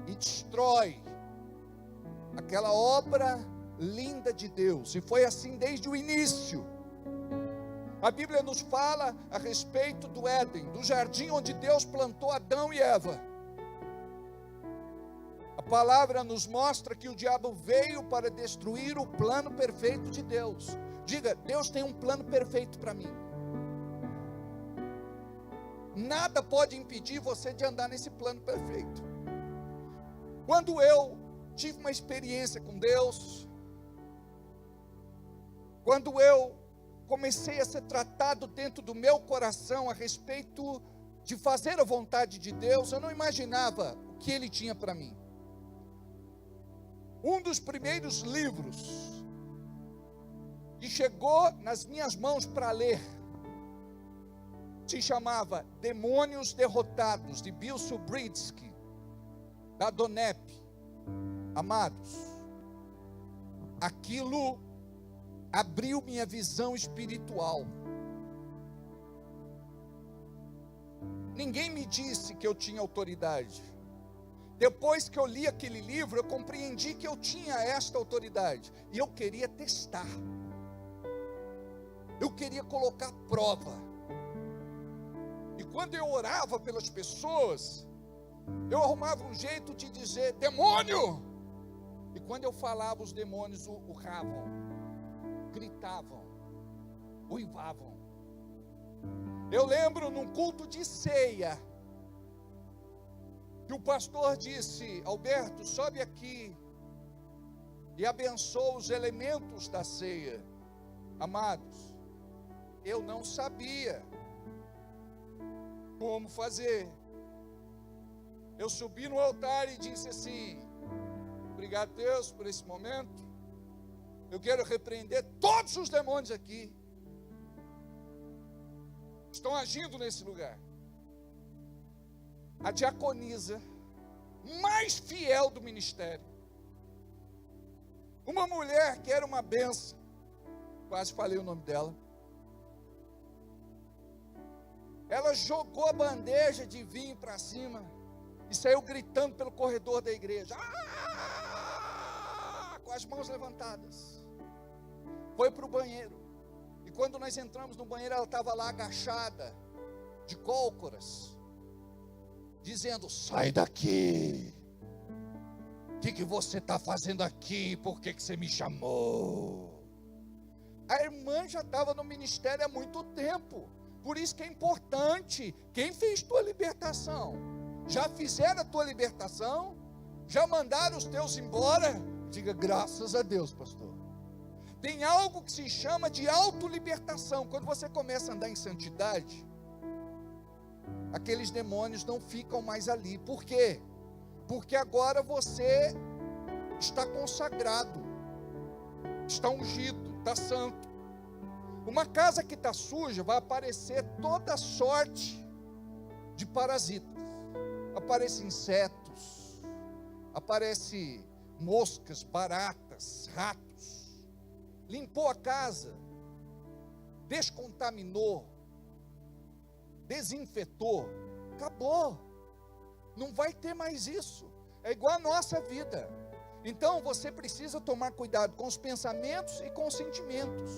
[SPEAKER 4] e destrói aquela obra linda de Deus. E foi assim desde o início. A Bíblia nos fala a respeito do Éden, do jardim onde Deus plantou Adão e Eva. A palavra nos mostra que o diabo veio para destruir o plano perfeito de Deus. Diga, Deus tem um plano perfeito para mim. Nada pode impedir você de andar nesse plano perfeito. Quando eu tive uma experiência com Deus, quando eu comecei a ser tratado dentro do meu coração a respeito de fazer a vontade de Deus, eu não imaginava o que Ele tinha para mim. Um dos primeiros livros que chegou nas minhas mãos para ler se chamava Demônios Derrotados, de Bill Subritzky, da Donep. Amados, aquilo abriu minha visão espiritual. Ninguém me disse que eu tinha autoridade. Depois que eu li aquele livro, eu compreendi que eu tinha esta autoridade. E eu queria testar. Eu queria colocar à prova. E quando eu orava pelas pessoas, eu arrumava um jeito de dizer, demônio! E quando eu falava, os demônios urravam, gritavam, uivavam. Eu lembro num culto de ceia, que o pastor disse, Alberto, sobe aqui e abençoa os elementos da ceia. Amados, eu não sabia como fazer. Eu subi no altar e disse assim, obrigado Deus por esse momento, eu quero repreender todos os demônios aqui, estão agindo nesse lugar. A diaconisa mais fiel do ministério, uma mulher que era uma benção, quase falei o nome dela, ela jogou a bandeja de vinho para cima e saiu gritando pelo corredor da igreja, com as mãos levantadas. Foi para o banheiro, e quando nós entramos no banheiro, ela estava lá agachada, de cócoras, dizendo, sai daqui, o que você está fazendo aqui, por que você me chamou? A irmã já estava no ministério há muito tempo, por isso que é importante, quem fez tua libertação? Já fizeram a tua libertação? Já mandaram os teus embora? Diga, graças a Deus, pastor. Tem algo que se chama de autolibertação. Quando você começa a andar em santidade, aqueles demônios não ficam mais ali. Por quê? Porque agora você está consagrado, está ungido, está santo. Uma casa que está suja, vai aparecer toda sorte de parasitas. Aparecem insetos, aparecem moscas, baratas, ratos. Limpou a casa, descontaminou, desinfetou, acabou. Não vai ter mais isso. é igual a nossa vida. Então você precisa tomar cuidado com os pensamentos e com os sentimentos.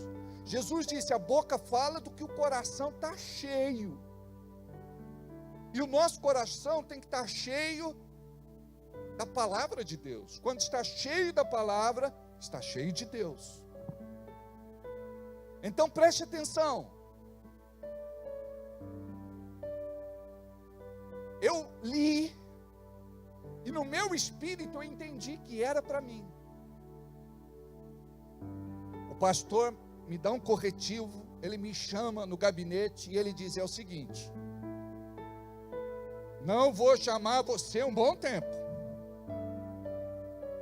[SPEAKER 4] Jesus disse: a boca fala do que o coração está cheio. E o nosso coração tem que estar cheio da palavra de Deus. Quando está cheio da palavra, está cheio de Deus. Então preste atenção. Eu li, e no meu espírito eu entendi que era para mim. O pastor me dá um corretivo, ele me chama no gabinete e ele diz: é o seguinte, não vou chamar você um bom tempo.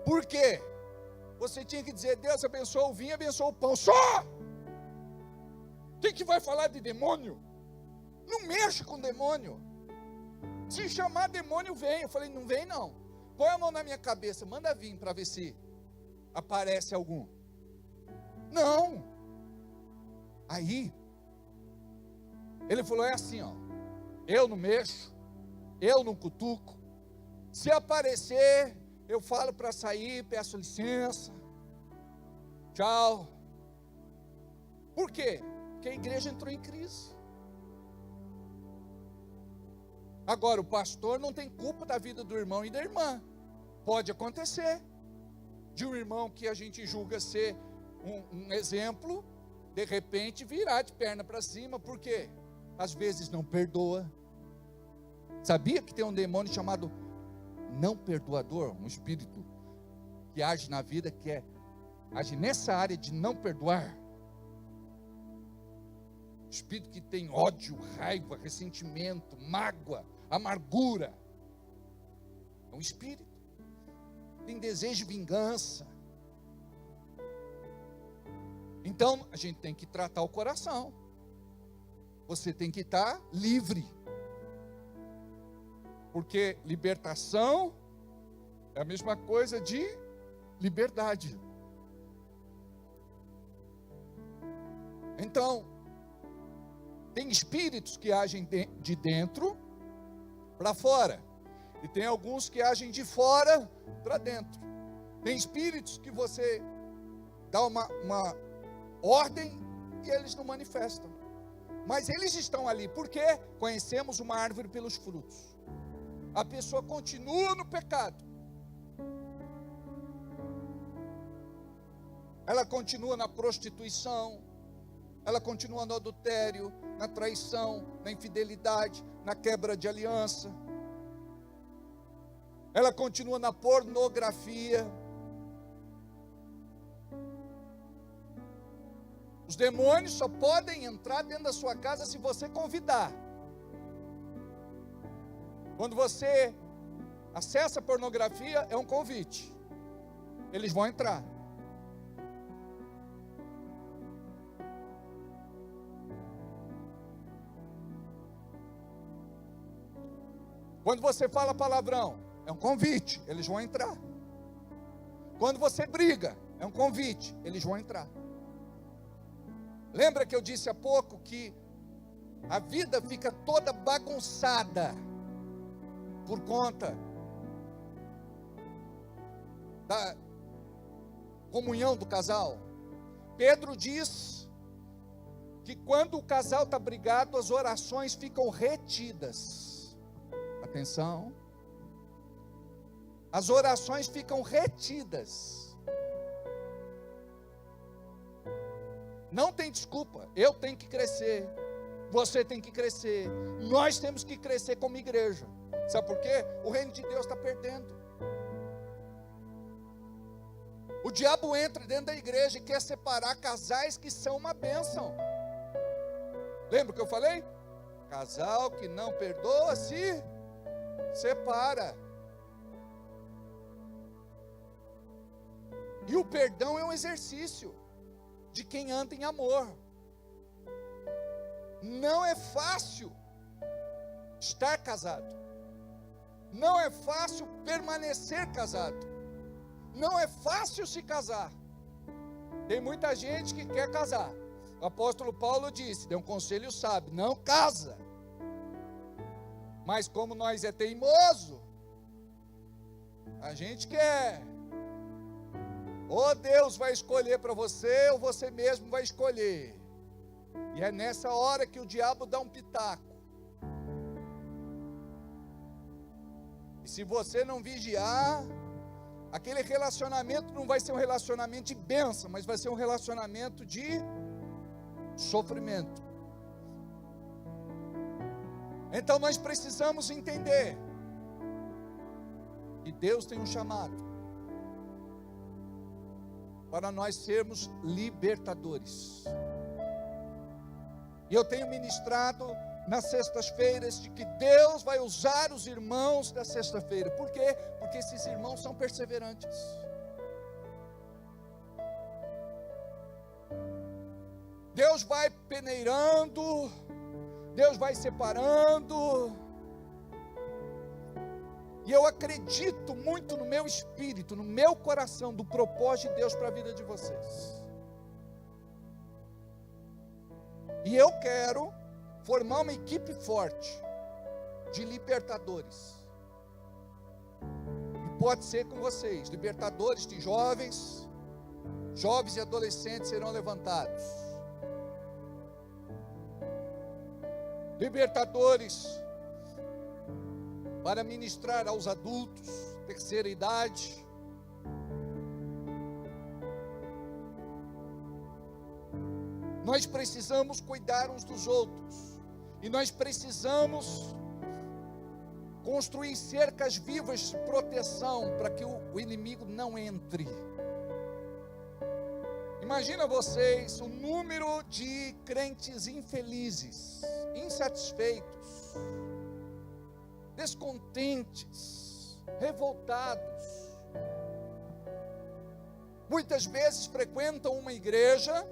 [SPEAKER 4] Por quê? Você tinha que dizer: Deus abençoa o vinho, abençoa o pão. Só! Quem que vai falar de demônio? Não mexa com demônio. Se chamar demônio, vem. Eu falei: não vem não. Põe a mão na minha cabeça, manda vir para ver se aparece algum. Não. Aí, ele falou: é assim, ó, eu não mexo, eu não cutuco. Se aparecer, eu falo para sair, peço licença, tchau. Por quê? Porque a igreja entrou em crise. Agora, o pastor não tem culpa da vida do irmão e da irmã. Pode acontecer de um irmão que a gente julga ser um exemplo, de repente virar de perna para cima. Por quê? Às vezes não perdoa. Sabia que tem um demônio chamado não perdoador, um espírito que age na vida, que age nessa área de não perdoar. Espírito que tem ódio, raiva, ressentimento, mágoa, amargura. É um espírito. Tem desejo de vingança. Então a gente tem que tratar o coração. Você tem que estar livre. Porque libertação é a mesma coisa de liberdade. Então, tem espíritos que agem de dentro para fora. E tem alguns que agem de fora para dentro. Tem espíritos que você dá uma ordem e eles não manifestam. Mas eles estão ali porque conhecemos uma árvore pelos frutos. A pessoa continua no pecado. Ela continua na prostituição. Ela continua no adultério, na traição, na infidelidade, na quebra de aliança. Ela continua na pornografia. Os demônios só podem entrar dentro da sua casa se você convidar. Quando você acessa a pornografia, é um convite. Eles vão entrar. Quando você fala palavrão, é um convite, eles vão entrar. Quando você briga, é um convite, eles vão entrar. Lembra que eu disse há pouco que a vida fica toda bagunçada por conta da comunhão do casal? Pedro diz que quando o casal está brigado, as orações ficam retidas. Atenção. As orações ficam retidas. Não tem desculpa. Eu tenho que crescer. Você tem que crescer. Nós temos que crescer como igreja. Sabe por quê? O reino de Deus está perdendo. O diabo entra dentro da igreja e quer separar casais que são uma bênção. Lembra o que eu falei? Casal que não perdoa se separa. E o perdão é um exercício de quem anda em amor. Não é fácil estar casado. Não é fácil permanecer casado. Não é fácil se casar. Tem muita gente que quer casar. O apóstolo Paulo disse, deu um conselho sábio: não casa. Mas como nós é teimoso, A gente quer. Ou Deus vai escolher para você, ou você mesmo vai escolher. E é nessa hora que o diabo dá um pitaco. E se você não vigiar, aquele relacionamento não vai ser um relacionamento de bênção, mas vai ser um relacionamento de sofrimento. Então nós precisamos entender que Deus tem um chamado para nós sermos libertadores. E eu tenho ministrado nas sextas-feiras de que Deus vai usar os irmãos da sexta-feira. Por quê? Porque esses irmãos são perseverantes. Deus vai peneirando, Deus vai separando. E eu acredito muito no meu espírito, no meu coração, do propósito de Deus para a vida de vocês. E eu quero formar uma equipe forte de libertadores. E pode ser com vocês, libertadores de jovens, jovens e adolescentes serão levantados. Libertadores para ministrar aos adultos, terceira idade. Nós precisamos cuidar uns dos outros. E nós precisamos construir cercas vivas de proteção para que o inimigo não entre. Imagina vocês o número de crentes infelizes, insatisfeitos, descontentes, revoltados. Muitas vezes frequentam uma igreja.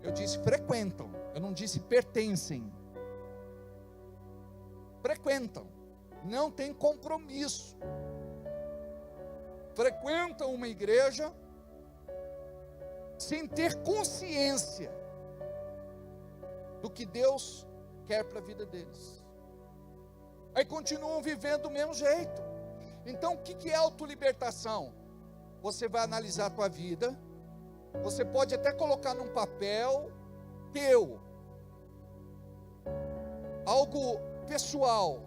[SPEAKER 4] Eu disse frequentam, eu não disse pertencem. Frequentam, não tem compromisso. Frequentam uma igreja sem ter consciência do que Deus quer para a vida deles. Aí continuam vivendo do mesmo jeito. Então o que é autolibertação? Você vai analisar a tua vida. Você pode até colocar num papel teu, algo pessoal.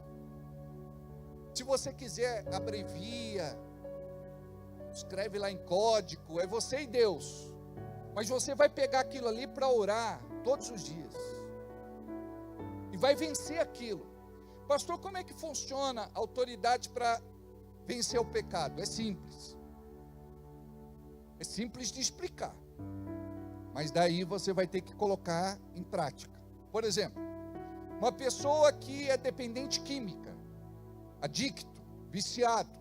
[SPEAKER 4] Se você quiser, abrevia, escreve lá em código, é você e Deus. Mas você vai pegar aquilo ali para orar todos os dias. E vai vencer aquilo. Pastor, como é que funciona a autoridade para vencer o pecado? É simples. É simples de explicar. Mas daí você vai ter que colocar em prática. Por exemplo, uma pessoa que é dependente química, adicto, viciado.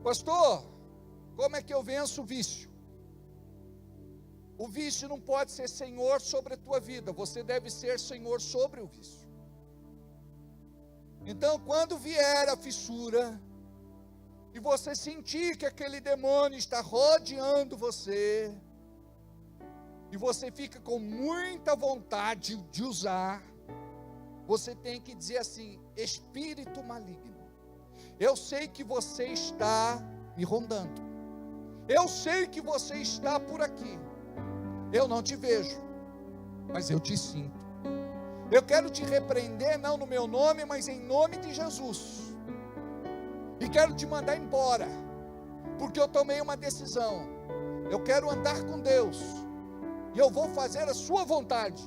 [SPEAKER 4] Pastor, como é que eu venço o vício? O vício não pode ser senhor sobre a tua vida. Você deve ser senhor sobre o vício. Então, quando vier a fissura, e você sentir que aquele demônio está rodeando você, e você fica com muita vontade de usar, você tem que dizer assim: espírito maligno, eu sei que você está me rondando, eu sei que você está por aqui, eu não te vejo, mas eu te sinto. Eu quero te repreender, não no meu nome, mas em nome de Jesus. E quero te mandar embora, porque eu tomei uma decisão. Eu quero andar com Deus, e eu vou fazer a sua vontade.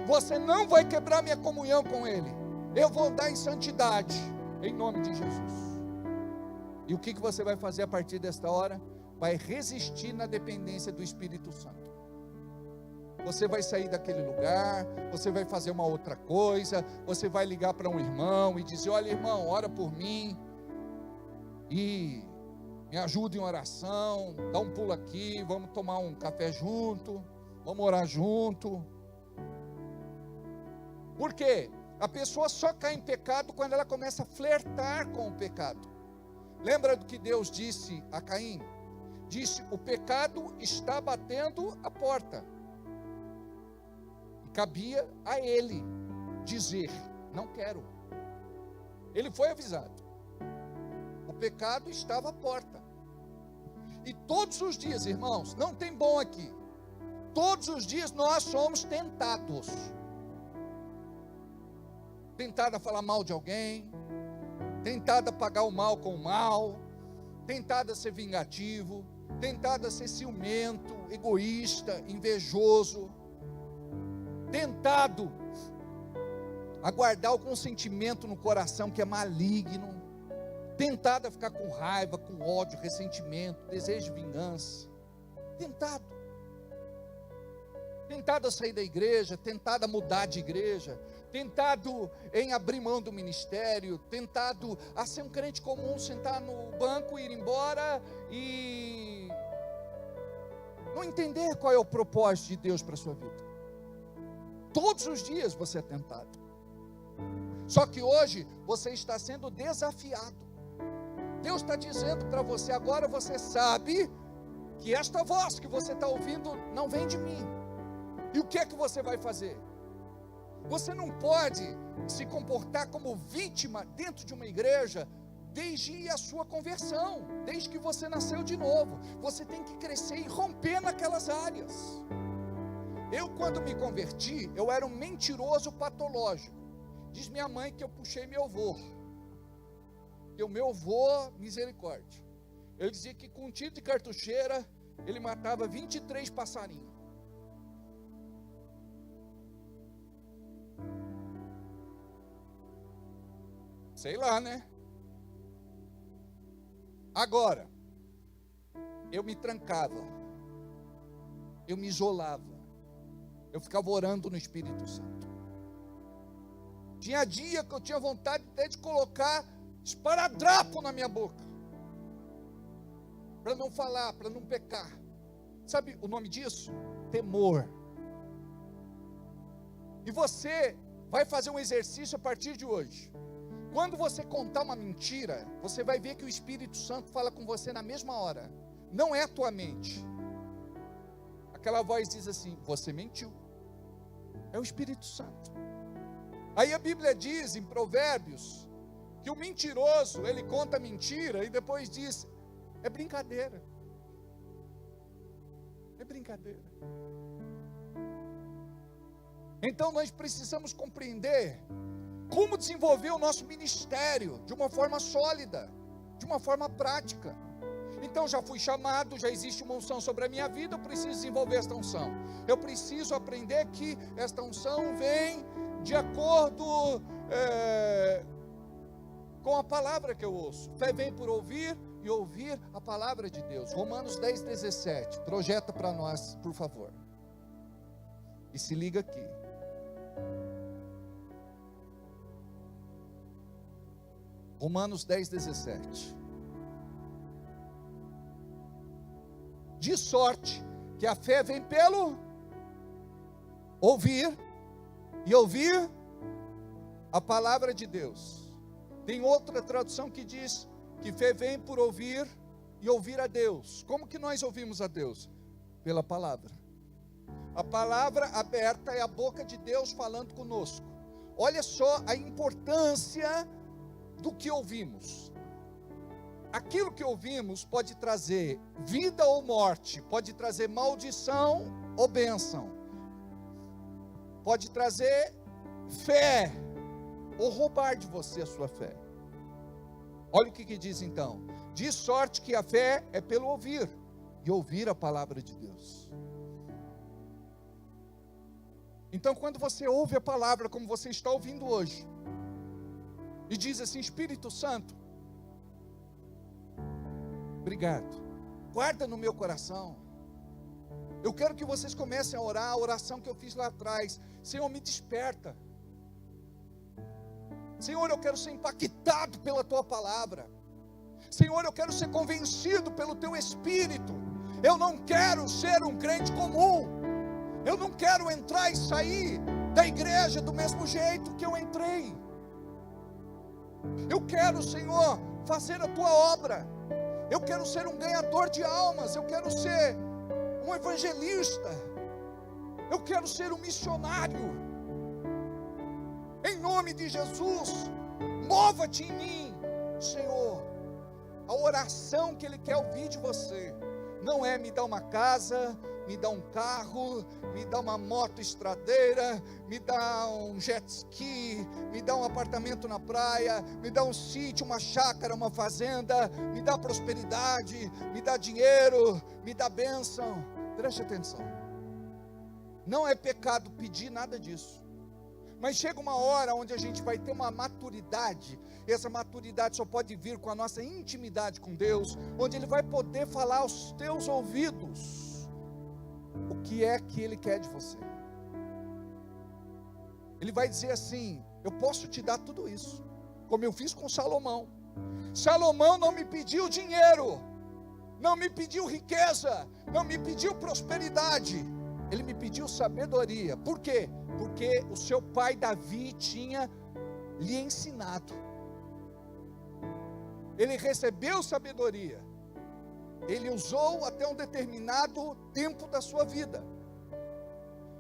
[SPEAKER 4] Você não vai quebrar minha comunhão com Ele. Eu vou andar em santidade, em nome de Jesus. E o que você vai fazer a partir desta hora? Vai resistir na dependência do Espírito Santo. Você vai sair daquele lugar, você vai fazer uma outra coisa, você vai ligar para um irmão e dizer: olha, irmão, ora por mim, e me ajuda em oração, dá um pulo aqui, vamos tomar um café junto, vamos orar junto. Por quê? A pessoa só cai em pecado quando ela começa a flertar com o pecado. Lembra do que Deus disse a Caim? Disse: o pecado está batendo a porta. E cabia a ele dizer: não quero. Ele foi avisado. O pecado estava à porta. E todos os dias, irmãos, não tem bom aqui. Todos os dias nós somos tentados. Tentado a falar mal de alguém, tentado a pagar o mal com o mal, tentado a ser vingativo, tentado a ser ciumento, egoísta, invejoso, tentado a guardar algum sentimento no coração que é maligno, tentado a ficar com raiva, com ódio, ressentimento, desejo de vingança, tentado a sair da igreja, tentado a mudar de igreja, tentado em abrir mão do ministério, tentado a ser um crente comum, sentar no banco, ir embora e não entender qual é o propósito de Deus para a sua vida. Todos os dias você é tentado. Só que hoje você está sendo desafiado. Deus está dizendo para você agora, você sabe que esta voz que você está ouvindo não vem de mim. E o que é que você vai fazer? Você não pode se comportar como vítima dentro de uma igreja desde a sua conversão, desde que você nasceu de novo. Você tem que crescer e romper naquelas áreas. Eu, quando me converti, eu era um mentiroso patológico. Diz minha mãe que eu puxei meu avô. Que o meu avô, misericórdia. Ele dizia que com um tiro de cartucheira, ele matava 23 passarinhos. Sei lá, né? Agora, eu me trancava, eu me isolava, eu ficava orando no Espírito Santo. Tinha dia que eu tinha vontade até de colocar esparadrapo na minha boca, para não falar, para não pecar. Sabe o nome disso? Temor. E você vai fazer um exercício a partir de hoje. Quando você contar uma mentira, você vai ver que o Espírito Santo fala com você na mesma hora. Não é a tua mente. Aquela voz diz assim: você mentiu. É o Espírito Santo. Aí a Bíblia diz em Provérbios que o mentiroso, ele conta mentira e depois diz: é brincadeira. É brincadeira. Então nós precisamos compreender como desenvolver o nosso ministério de uma forma sólida, de uma forma prática. Então já fui chamado, já existe uma unção sobre a minha vida, eu preciso desenvolver esta unção. Eu preciso aprender que esta unção vem de acordo com a palavra que eu ouço. Fé vem por ouvir e ouvir a palavra de Deus. Romanos 10:17, projeta para nós, por favor. E se liga aqui. Romanos 10:17. De sorte que a fé vem pelo ouvir e ouvir a palavra de Deus. Tem outra tradução que diz que fé vem por ouvir e ouvir a Deus. Como que nós ouvimos a Deus? Pela palavra. A palavra aberta é a boca de Deus falando conosco. Olha só a importância do que ouvimos. Aquilo que ouvimos pode trazer vida ou morte, pode trazer maldição ou bênção, pode trazer fé ou roubar de você a sua fé. Olha o que diz então: de sorte que a fé é pelo ouvir e ouvir a palavra de Deus. Então quando você ouve a palavra como você está ouvindo hoje, e diz assim: Espírito Santo, obrigado, guarda no meu coração. Eu quero que vocês comecem a orar a oração que eu fiz lá atrás. Senhor, me desperta. Senhor, eu quero ser impactado pela tua palavra. Senhor, eu quero ser convencido pelo teu Espírito. Eu não quero ser um crente comum. Eu não quero entrar e sair da igreja do mesmo jeito que eu entrei. Eu quero, Senhor, fazer a tua obra. Eu quero ser um ganhador de almas. Eu quero ser um evangelista. Eu quero ser um missionário. Em nome de Jesus, mova-te em mim, Senhor. A oração que Ele quer ouvir de você não é me dá uma casa, me dá um carro, me dá uma moto estradeira, me dá um jet ski, me dá um apartamento na praia, me dá um sítio, uma chácara, uma fazenda, me dá prosperidade, me dá dinheiro, me dá bênção. Preste atenção. Não é pecado pedir nada disso. Mas chega uma hora onde a gente vai ter uma maturidade. E essa maturidade só pode vir com a nossa intimidade com Deus, onde Ele vai poder falar aos teus ouvidos o que é que Ele quer de você. Ele vai dizer assim: eu posso te dar tudo isso, como eu fiz com Salomão. Salomão não me pediu dinheiro, não me pediu riqueza, não me pediu prosperidade, ele me pediu sabedoria. Por quê? Porque o seu pai Davi tinha lhe ensinado. Ele recebeu sabedoria, ele usou até um determinado tempo da sua vida,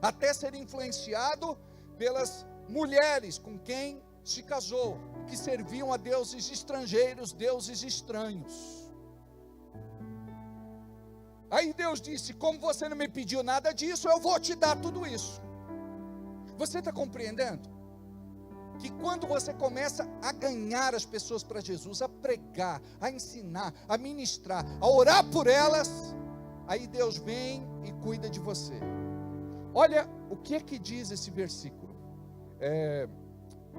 [SPEAKER 4] até ser influenciado pelas mulheres com quem se casou, que serviam a deuses estrangeiros, deuses estranhos. Aí Deus disse: como você não me pediu nada disso, eu vou te dar tudo isso. Você está compreendendo? Que quando você começa a ganhar as pessoas para Jesus, a pregar, a ensinar, a ministrar, a orar por elas, aí Deus vem e cuida de você. Olha o que é que diz esse versículo.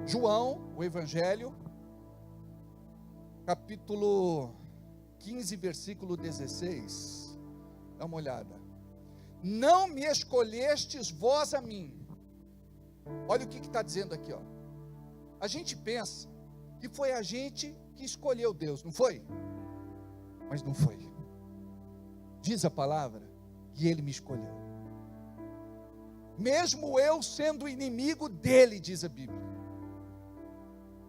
[SPEAKER 4] João, o Evangelho, capítulo 15, versículo 16. Dá uma olhada. Não me escolhestes vós a mim. Olha o que está dizendo aqui, ó. A gente pensa que foi a gente que escolheu Deus, não foi? Mas não foi. Diz a palavra que Ele me escolheu. Mesmo eu sendo inimigo dEle, diz a Bíblia.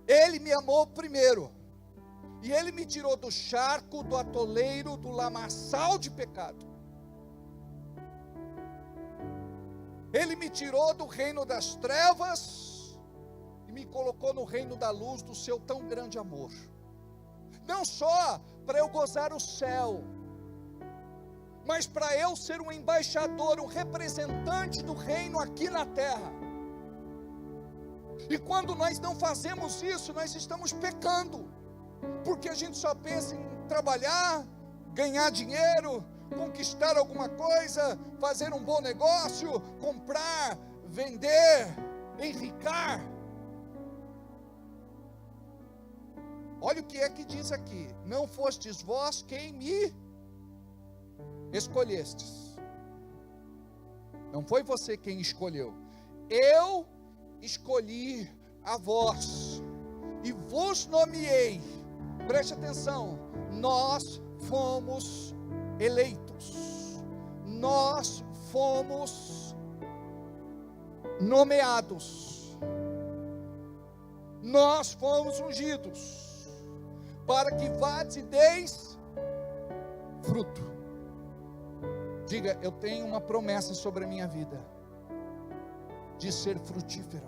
[SPEAKER 4] Ele me amou primeiro. E Ele me tirou do charco, do atoleiro, do lamaçal de pecado. Ele me tirou do reino das trevas e me colocou no reino da luz do seu tão grande amor. Não só para eu gozar o céu, mas para eu ser um embaixador, um representante do reino aqui na terra. E quando nós não fazemos isso, nós estamos pecando, porque a gente só pensa em trabalhar, ganhar dinheiro, conquistar alguma coisa, fazer um bom negócio, comprar, vender, enricar. Olha o que é que diz aqui: não fostes vós quem me escolhestes. Não foi você quem escolheu. Eu escolhi a vós e vos nomeei. Preste atenção. Nós fomos eleitos. Nós fomos nomeados. Nós fomos ungidos para que vades e deis fruto. Diga: eu tenho uma promessa sobre a minha vida, de ser frutífero.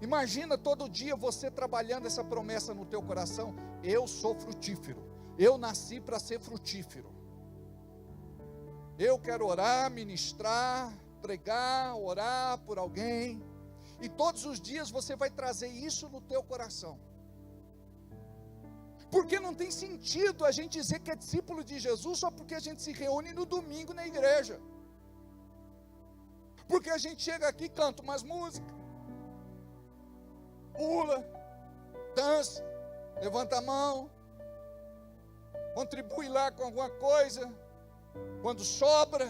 [SPEAKER 4] Imagina todo dia você trabalhando essa promessa no teu coração: eu sou frutífero, eu nasci para ser frutífero. Eu quero orar, ministrar, pregar, orar por alguém. E todos os dias você vai trazer isso no teu coração. Porque não tem sentido a gente dizer que é discípulo de Jesus só porque a gente se reúne no domingo na igreja. Porque a gente chega aqui, canta umas músicas, pula, dança, levanta a mão, contribui lá com alguma coisa, quando sobra.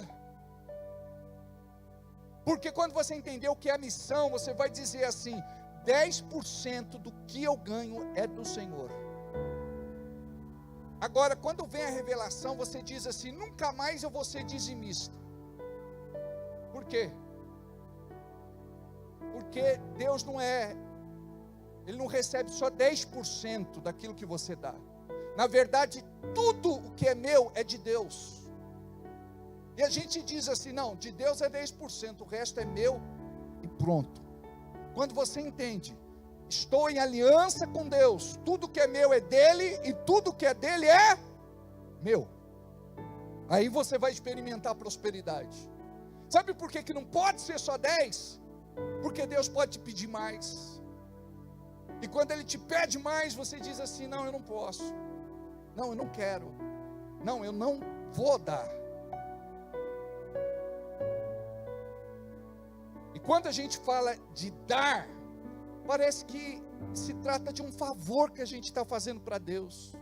[SPEAKER 4] Porque quando você entender o que é a missão, você vai dizer assim: 10% do que eu ganho é do Senhor. Agora, quando vem a revelação, você diz assim: nunca mais eu vou ser dizimista. Por quê? Porque Deus Ele não recebe só 10% daquilo que você dá. Na verdade, tudo o que é meu é de Deus. E a gente diz assim: não, de Deus é 10%, o resto é meu e pronto. Quando você entende, estou em aliança com Deus. Tudo que é meu é dele e tudo que é dele é meu. Aí você vai experimentar prosperidade. Sabe por que não pode ser só 10? Porque Deus pode te pedir mais. E quando Ele te pede mais, você diz assim: não, eu não posso. Não, eu não quero. Não, eu não vou dar. E quando a gente fala de dar, parece que se trata de um favor que a gente está fazendo para Deus.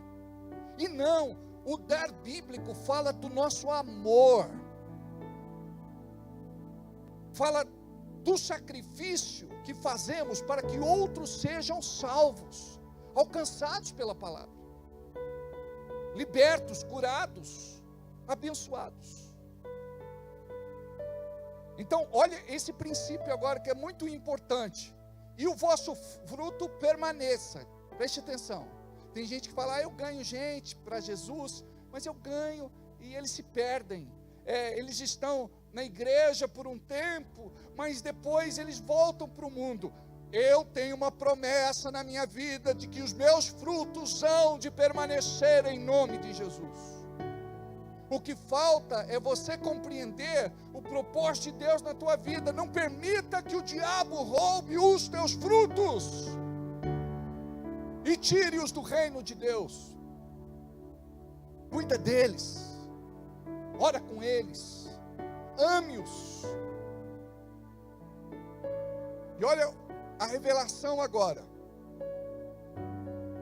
[SPEAKER 4] E não, o dar bíblico fala do nosso amor. Fala do sacrifício que fazemos para que outros sejam salvos, alcançados pela palavra, libertos, curados, abençoados. Então, olha esse princípio agora que é muito importante. E o vosso fruto permaneça. Preste atenção. Tem gente que fala: eu ganho gente para Jesus, mas eu ganho e eles se perdem. Eles estão na igreja por um tempo, mas depois eles voltam para o mundo. Eu tenho uma promessa na minha vida de que os meus frutos hão de permanecer em nome de Jesus. O que falta é você compreender o propósito de Deus na tua vida. Não permita que o diabo roube os teus frutos e tire-os do reino de Deus. Cuida deles, ora com eles, ame-os. E olha a revelação agora: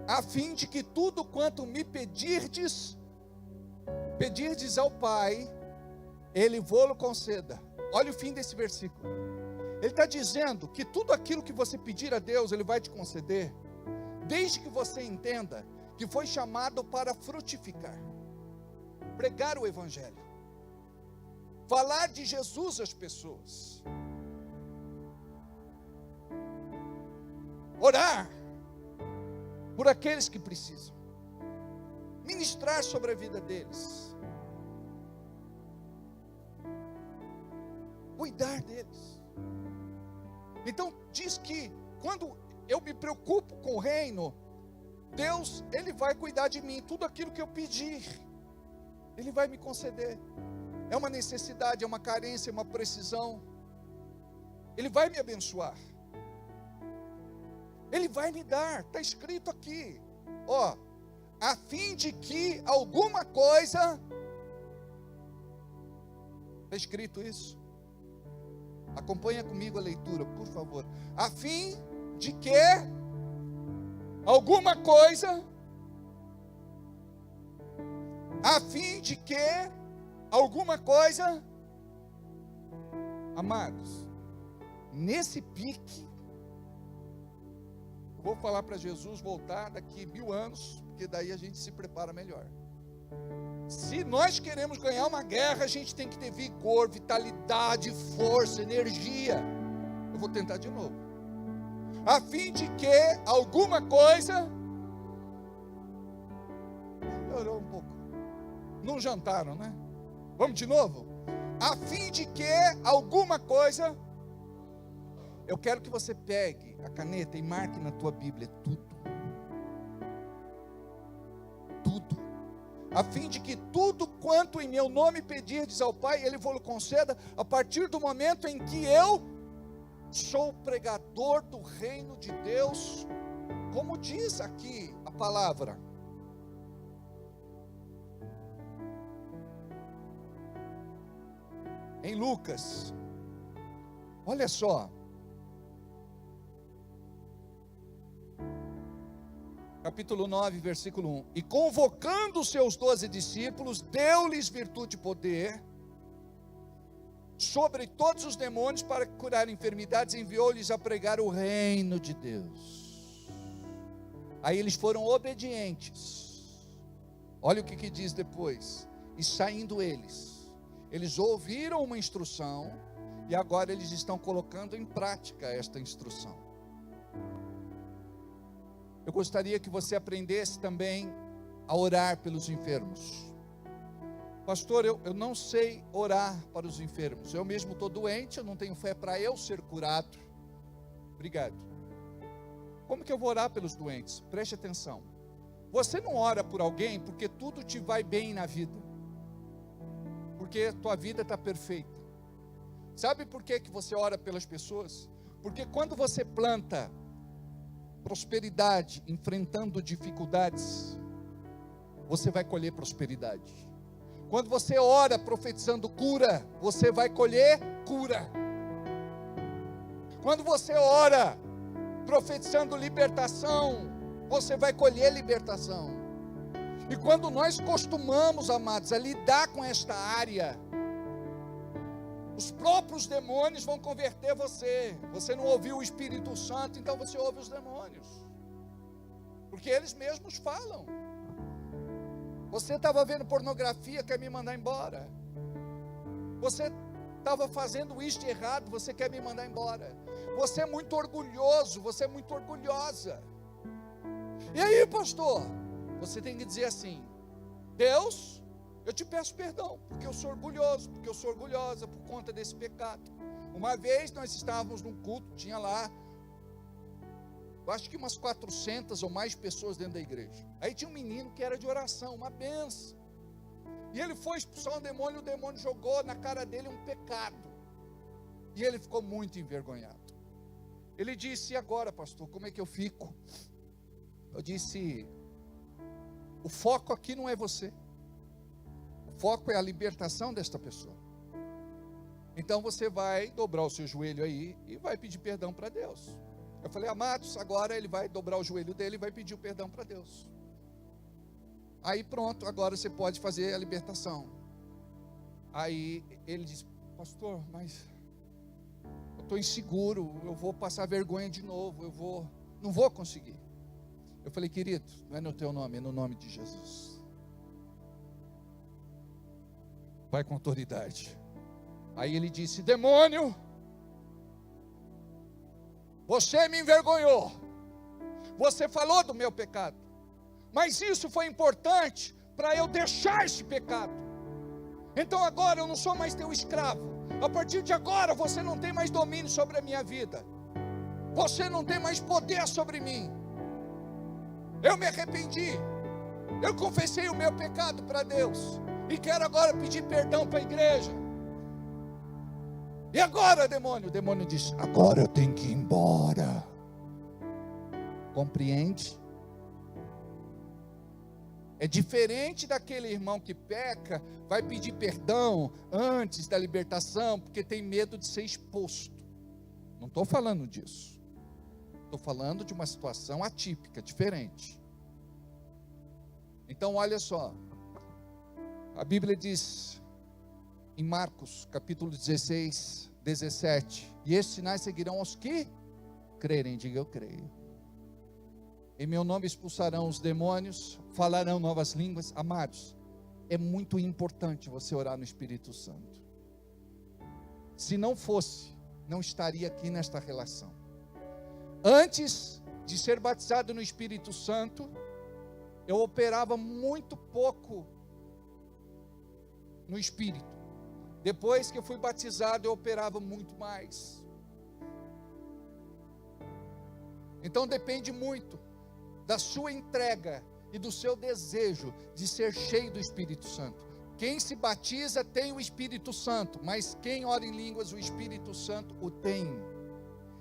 [SPEAKER 4] a fim de que tudo quanto me pedirdes ao Pai, Ele vô-lo conceda. Olha o fim desse versículo. Ele está dizendo que tudo aquilo que você pedir a Deus, Ele vai te conceder, desde que você entenda que foi chamado para frutificar, pregar o Evangelho, falar de Jesus às pessoas, orar por aqueles que precisam, ministrar sobre a vida deles, cuidar deles. Então diz que quando eu me preocupo com o reino, Deus, Ele vai cuidar de mim. Tudo aquilo que eu pedir, Ele vai me conceder. É uma necessidade, é uma carência, é uma precisão. Ele vai me abençoar. Ele vai me dar. Está escrito aqui, ó, a fim de que alguma coisa. Está escrito isso? Acompanha comigo a leitura, por favor. A fim de que alguma coisa. A fim de que alguma coisa. Amados, nesse pique, eu vou falar para Jesus voltar daqui 1000 anos, porque daí a gente se prepara melhor. Se nós queremos ganhar uma guerra, a gente tem que ter vigor, vitalidade, força, energia. Eu vou tentar de novo. A fim de que alguma coisa. Melhorou um pouco. Não jantaram, né? Vamos de novo? A fim de que alguma coisa. Eu quero que você pegue a caneta e marque na tua Bíblia tudo. Tudo. A fim de que tudo quanto em meu nome pedirdes ao Pai, Ele vos conceda, a partir do momento em que eu sou pregador do reino de Deus, como diz aqui a palavra. Em Lucas, olha só, capítulo 9, versículo 1. E convocando os seus 12 discípulos, deu-lhes virtude e poder sobre todos os demônios para curar enfermidades, enviou-lhes a pregar o reino de Deus. Aí eles foram obedientes. Olha o que diz depois. E saindo eles ouviram uma instrução, e agora eles estão colocando em prática esta instrução. Eu gostaria que você aprendesse também a orar pelos enfermos. Pastor, eu não sei orar para os enfermos. Eu mesmo estou doente, eu não tenho fé para eu ser curado. Obrigado. Como que eu vou orar pelos doentes? Preste atenção. Você não ora por alguém porque tudo te vai bem na vida, porque tua vida está perfeita. Sabe por que você ora pelas pessoas? Porque quando você planta prosperidade, enfrentando dificuldades, você vai colher prosperidade. Quando você ora profetizando cura, você vai colher cura. Quando você ora profetizando libertação, você vai colher libertação. E quando nós costumamos, amados, a lidar com esta área, os próprios demônios vão converter você. Você não ouviu o Espírito Santo, então você ouve os demônios, porque eles mesmos falam. Você estava vendo pornografia, quer me mandar embora. Você estava fazendo isto de errado, você quer me mandar embora. Você é muito orgulhoso, você é muito orgulhosa. E aí, pastor? Você tem que dizer assim: Deus, eu te peço perdão, porque eu sou orgulhoso, porque eu sou orgulhosa por conta desse pecado. Uma vez nós estávamos num culto, tinha lá, eu acho que umas 400 ou mais pessoas dentro da igreja. Aí tinha um menino que era de oração, uma benção. E ele foi expulsar o demônio jogou na cara dele um pecado. E ele ficou muito envergonhado. Ele disse: e agora, pastor, como é que eu fico? Eu disse: o foco aqui não é você. O foco é a libertação desta pessoa. Então você vai dobrar o seu joelho aí e vai pedir perdão para Deus. Eu falei: amados, agora ele vai dobrar o joelho dele e vai pedir o perdão para Deus. Aí pronto, agora você pode fazer a libertação. Aí ele disse: pastor, mas eu estou inseguro, eu vou passar vergonha de novo, não vou conseguir. Eu falei: querido, não é no teu nome, é no nome de Jesus. Vai com autoridade. Aí ele disse: demônio, você me envergonhou, você falou do meu pecado, mas isso foi importante para eu deixar esse pecado. Então agora eu não sou mais teu escravo. A partir de agora você não tem mais domínio sobre a minha vida, você não tem mais poder sobre mim. Eu me arrependi, eu confessei o meu pecado para Deus e quero agora pedir perdão para a igreja. E agora, demônio? O demônio disse: agora eu tenho que ir embora. Compreende? É diferente daquele irmão que peca, vai pedir perdão antes da libertação, porque tem medo de ser exposto. Não estou falando disso. Estou falando de uma situação atípica, diferente. Então olha só, a Bíblia diz em Marcos capítulo 16, 17: e estes sinais seguirão aos que crerem. Diga: eu creio. Em meu nome expulsarão os demônios, falarão novas línguas. Amados, é muito importante você orar no Espírito Santo. Se não fosse, não estaria aqui nesta relação. Antes de ser batizado no Espírito Santo, eu operava muito pouco no Espírito. Depois que eu fui batizado, eu operava muito mais. Então depende muito da sua entrega e do seu desejo de ser cheio do Espírito Santo. Quem se batiza tem o Espírito Santo, mas quem ora em línguas, o Espírito Santo o tem.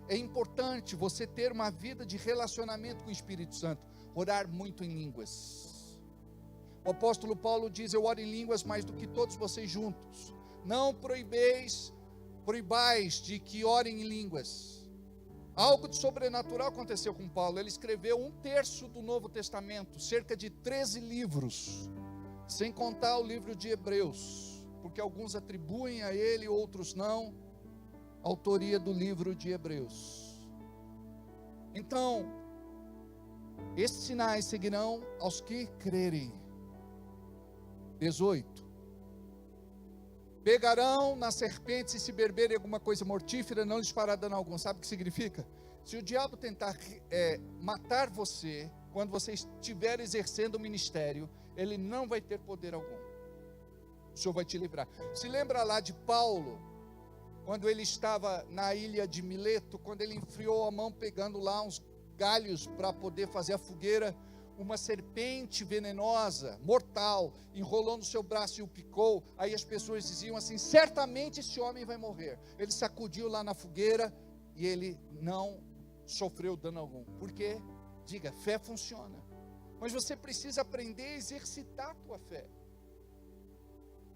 [SPEAKER 4] É importante você ter uma vida de relacionamento com o Espírito Santo, orar muito em línguas. O apóstolo Paulo diz: eu oro em línguas mais do que todos vocês juntos. Não proibais de que orem em línguas. Algo de sobrenatural aconteceu com Paulo. Ele escreveu 1/3 do Novo Testamento, cerca de 13 livros, sem contar o livro de Hebreus, porque alguns atribuem a ele, outros não, a autoria do livro de Hebreus. Então, estes sinais seguirão aos que crerem. 18: pegarão nas serpentes, e se beberem alguma coisa mortífera, não lhes fará dano algum. Sabe o que significa? Se o diabo tentar matar você, quando você estiver exercendo o ministério, ele não vai ter poder algum. O Senhor vai te livrar. Se lembra lá de Paulo, quando ele estava na ilha de Mileto, quando ele enfiou a mão pegando lá uns galhos para poder fazer a fogueira, uma serpente venenosa, mortal, enrolou no seu braço e o picou. Aí as pessoas diziam assim: certamente esse homem vai morrer. Ele sacudiu lá na fogueira e ele não sofreu dano algum. Por quê? Diga, fé funciona. Mas você precisa aprender a exercitar a tua fé.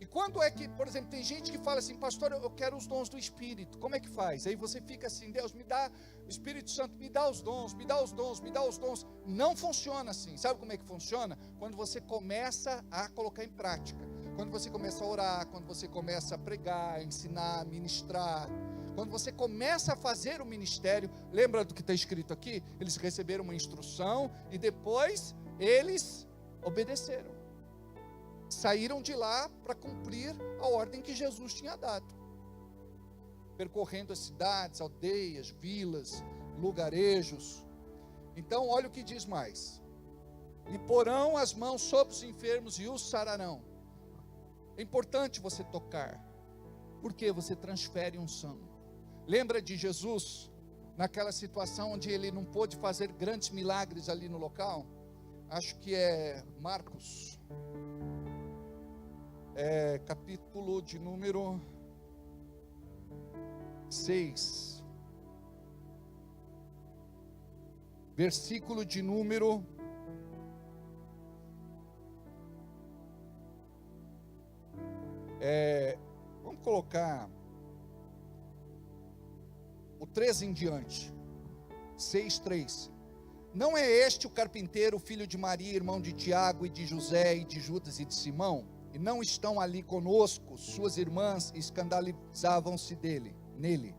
[SPEAKER 4] E quando é que, por exemplo, tem gente que fala assim: pastor, eu quero os dons do Espírito. Como é que faz? Aí você fica assim: Deus, me dá, o Espírito Santo, me dá os dons, me dá os dons, me dá os dons. Não funciona assim. Sabe como é que funciona? Quando você começa a colocar em prática. Quando você começa a orar, quando você começa a pregar, ensinar, ministrar. Quando você começa a fazer o ministério. Lembra do que está escrito aqui? Eles receberam uma instrução e depois eles obedeceram. Saíram de lá para cumprir a ordem que Jesus tinha dado, percorrendo as cidades, aldeias, vilas, lugarejos. Então olha o que diz mais: e porão as mãos sobre os enfermos e os sararão. É importante você tocar, porque você transfere unção. Lembra de Jesus naquela situação onde ele não pôde fazer grandes milagres ali no local? Acho que é Marcos, capítulo de número 6, versículo de número vamos colocar o 13 em diante, 6:3. Não é este o carpinteiro, filho de Maria, irmão de Tiago e de José e de Judas e de Simão? E não estão ali conosco suas irmãs? Escandalizavam-se nele.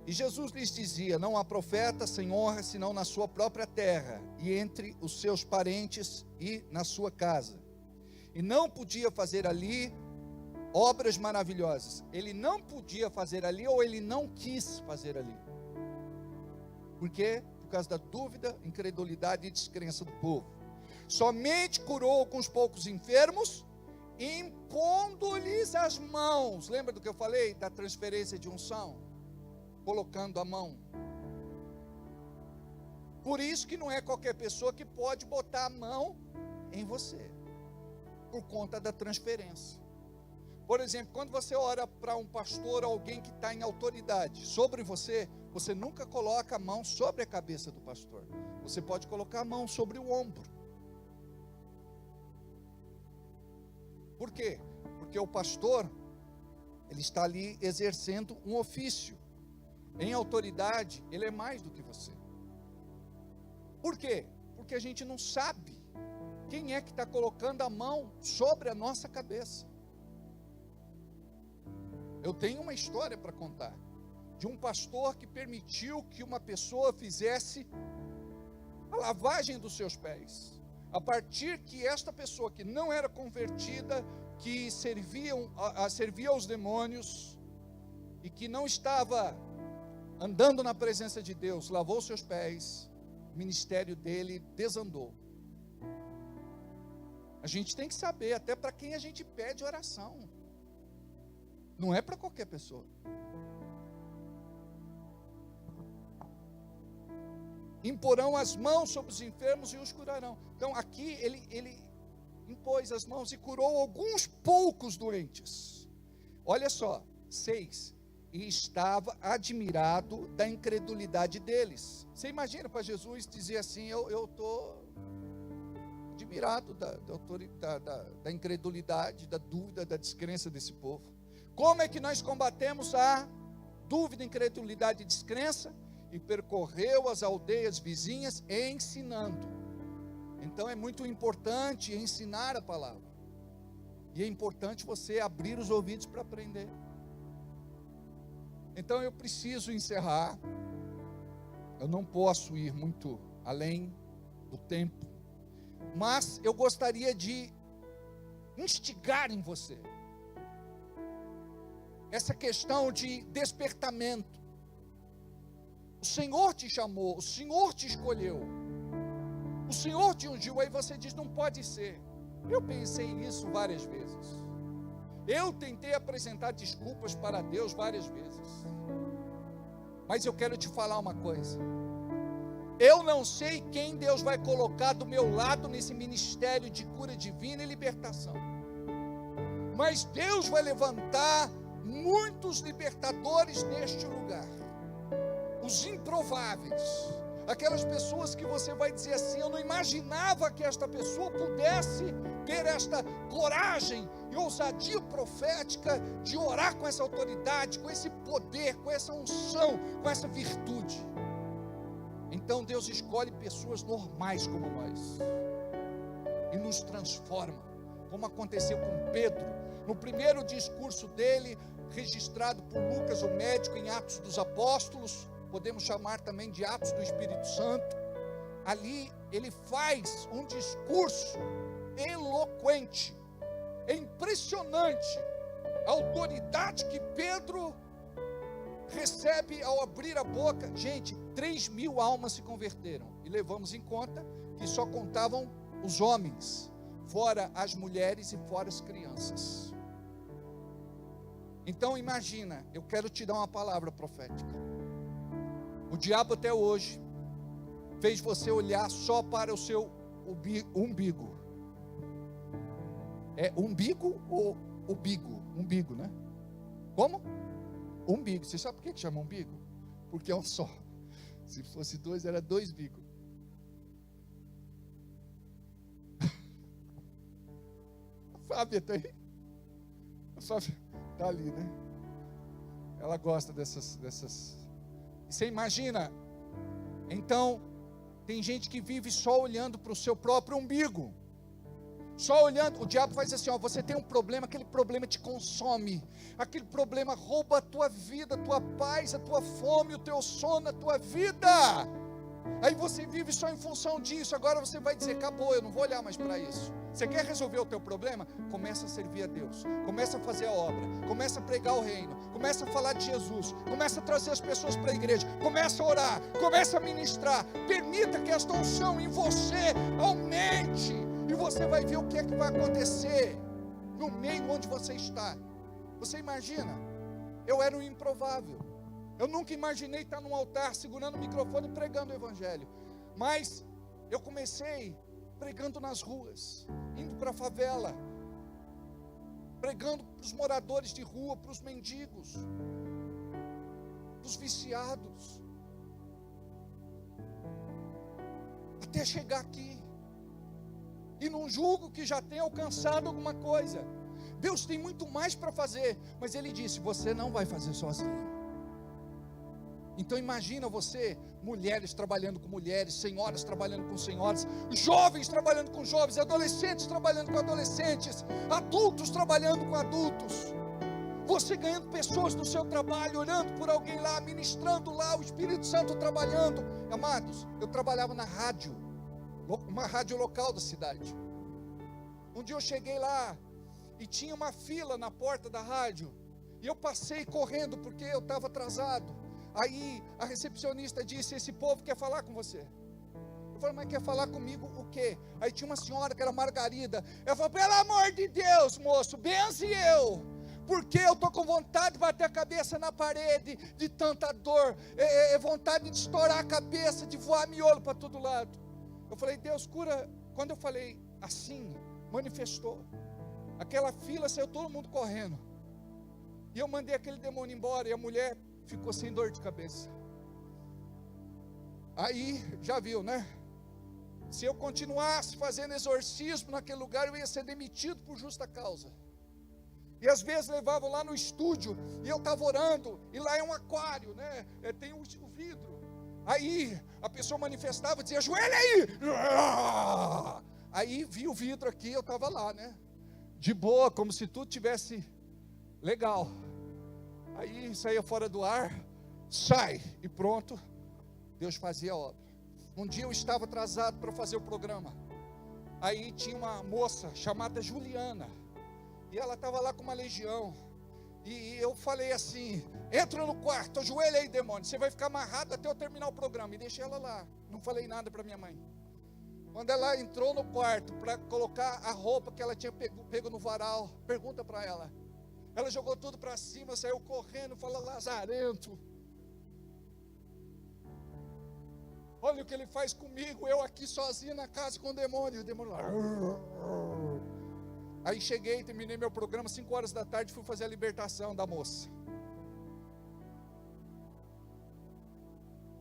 [SPEAKER 4] E Jesus lhes dizia: não há profeta sem honra senão na sua própria terra e entre os seus parentes e na sua casa. E não podia fazer ali obras maravilhosas. Ele não podia fazer ali, ou ele não quis fazer ali. Por quê? Por causa da dúvida, incredulidade e descrença do povo. Somente curou alguns poucos enfermos, impondo-lhes as mãos. Lembra do que eu falei? Da transferência de unção? Colocando a mão. Por isso que não é qualquer pessoa que pode botar a mão em você, por conta da transferência. Por exemplo, quando você ora para um pastor, alguém que está em autoridade sobre você, você nunca coloca a mão sobre a cabeça do pastor. Você pode colocar a mão sobre o ombro. Por quê? Porque o pastor, ele está ali exercendo um ofício. Em autoridade, ele é mais do que você. Por quê? Porque a gente não sabe quem é que está colocando a mão sobre a nossa cabeça. Eu tenho uma história para contar, de um pastor que permitiu que uma pessoa fizesse a lavagem dos seus pés. A partir que esta pessoa que não era convertida, que servia aos demônios, e que não estava andando na presença de Deus, lavou seus pés, o ministério dele desandou. A gente tem que saber até para quem a gente pede oração. Não é para qualquer pessoa. Imporão as mãos sobre os enfermos e os curarão. Então aqui ele impôs as mãos e curou alguns poucos doentes. Olha só, 6. E estava admirado da incredulidade deles. Você imagina para Jesus dizer assim: eu estou admirado da incredulidade, da dúvida, da descrença desse povo. Como é que nós combatemos a dúvida, incredulidade e descrença? E percorreu as aldeias vizinhas ensinando. Então é muito importante ensinar a palavra. E é importante você abrir os ouvidos para aprender. Então eu preciso encerrar. Eu não posso ir muito além do tempo. Mas eu gostaria de instigar em você essa questão de despertamento. O Senhor te chamou, o Senhor te escolheu, o Senhor te ungiu. Aí você diz: não pode ser. Eu pensei nisso várias vezes. Eu tentei apresentar desculpas para Deus várias vezes. Mas eu quero te falar uma coisa. Eu não sei quem Deus vai colocar do meu lado nesse ministério de cura divina e libertação. Mas Deus vai levantar muitos libertadores neste lugar. Os improváveis. Aquelas pessoas que você vai dizer assim: eu não imaginava que esta pessoa pudesse ter esta coragem e ousadia profética de orar com essa autoridade, com esse poder, com essa unção, com essa virtude. Então Deus escolhe pessoas normais como nós e nos transforma, como aconteceu com Pedro, no primeiro discurso dele, registrado por Lucas, o médico, em Atos dos Apóstolos, podemos chamar também de Atos do Espírito Santo. Ali ele faz um discurso eloquente, é impressionante a autoridade que Pedro recebe ao abrir a boca. Gente, 3.000 almas se converteram, e levamos em conta que só contavam os homens, fora as mulheres e fora as crianças. Então imagina, eu quero te dar uma palavra profética. O diabo até hoje fez você olhar só para o seu umbigo. É umbigo ou ubigo? Umbigo, né? Como? Umbigo. Você sabe por que chama umbigo? Porque é um só. Se fosse dois, era dois bigos. A Fábia está aí? A Fábia está ali, né? Ela gosta dessas. Você imagina? Então, tem gente que vive só olhando para o seu próprio umbigo. Só olhando. O diabo faz assim: ó, você tem um problema, aquele problema te consome, aquele problema rouba a tua vida, a tua paz, a tua fome, o teu sono, a tua vida. Aí você vive só em função disso. Agora você vai dizer: acabou, eu não vou olhar mais para isso. Você quer resolver o teu problema? Começa a servir a Deus, começa a fazer a obra, começa a pregar o reino, começa a falar de Jesus, começa a trazer as pessoas para a igreja, começa a orar, começa a ministrar. Permita que esta unção em você aumente, e você vai ver o que é que vai acontecer no meio onde você está. Você imagina? Eu era um improvável. Eu nunca imaginei estar num altar segurando o microfone e pregando o evangelho. Mas eu comecei pregando nas ruas, indo para a favela, pregando para os moradores de rua, para os mendigos, para os viciados, até chegar aqui. E não julgo que já tenha alcançado alguma coisa. Deus tem muito mais para fazer, mas Ele disse: você não vai fazer sozinho. Então imagina você, mulheres trabalhando com mulheres, senhoras trabalhando com senhoras, jovens trabalhando com jovens, adolescentes trabalhando com adolescentes, adultos trabalhando com adultos. Você ganhando pessoas no seu trabalho, orando por alguém lá, ministrando lá, o Espírito Santo trabalhando. Amados, eu trabalhava na rádio, uma rádio local da cidade. Um dia eu cheguei lá e tinha uma fila na porta da rádio, e eu passei correndo porque eu estava atrasado. Aí a recepcionista disse: esse povo quer falar com você. Eu falei: mas quer falar comigo o quê? Aí tinha uma senhora que era Margarida. Ela falou: pelo amor de Deus, moço, benze eu, porque eu estou com vontade de bater a cabeça na parede, de tanta dor, vontade de estourar a cabeça, de voar miolo para todo lado. Eu falei: Deus, cura. Quando eu falei assim, manifestou. Aquela fila saiu todo mundo correndo, e eu mandei aquele demônio embora, e a mulher ficou sem dor de cabeça. Aí, já viu, né? Se eu continuasse fazendo exorcismo naquele lugar, eu ia ser demitido por justa causa. E às vezes levavam lá no estúdio, e eu estava orando, e lá é um aquário, né? Tem o vidro. Aí a pessoa manifestava, dizia: ajoelha aí. Aí vi o vidro aqui, eu estava lá, né? De boa, como se tudo tivesse legal. Aí saía fora do ar, sai, e pronto, Deus fazia a obra. Um dia eu estava atrasado para fazer o programa. Aí tinha uma moça chamada Juliana, e ela estava lá com uma legião. E eu falei assim: entra no quarto, ajoelha aí, demônio, você vai ficar amarrado até eu terminar o programa. E deixei ela lá, não falei nada para minha mãe. Quando ela entrou no quarto para colocar a roupa que ela tinha pego no varal, pergunta para ela. Ela jogou tudo para cima, saiu correndo, falou: lazarento. Olha o que ele faz comigo, eu aqui sozinho na casa com o demônio lá. Aí cheguei, terminei meu programa, 5 horas da tarde, fui fazer a libertação da moça.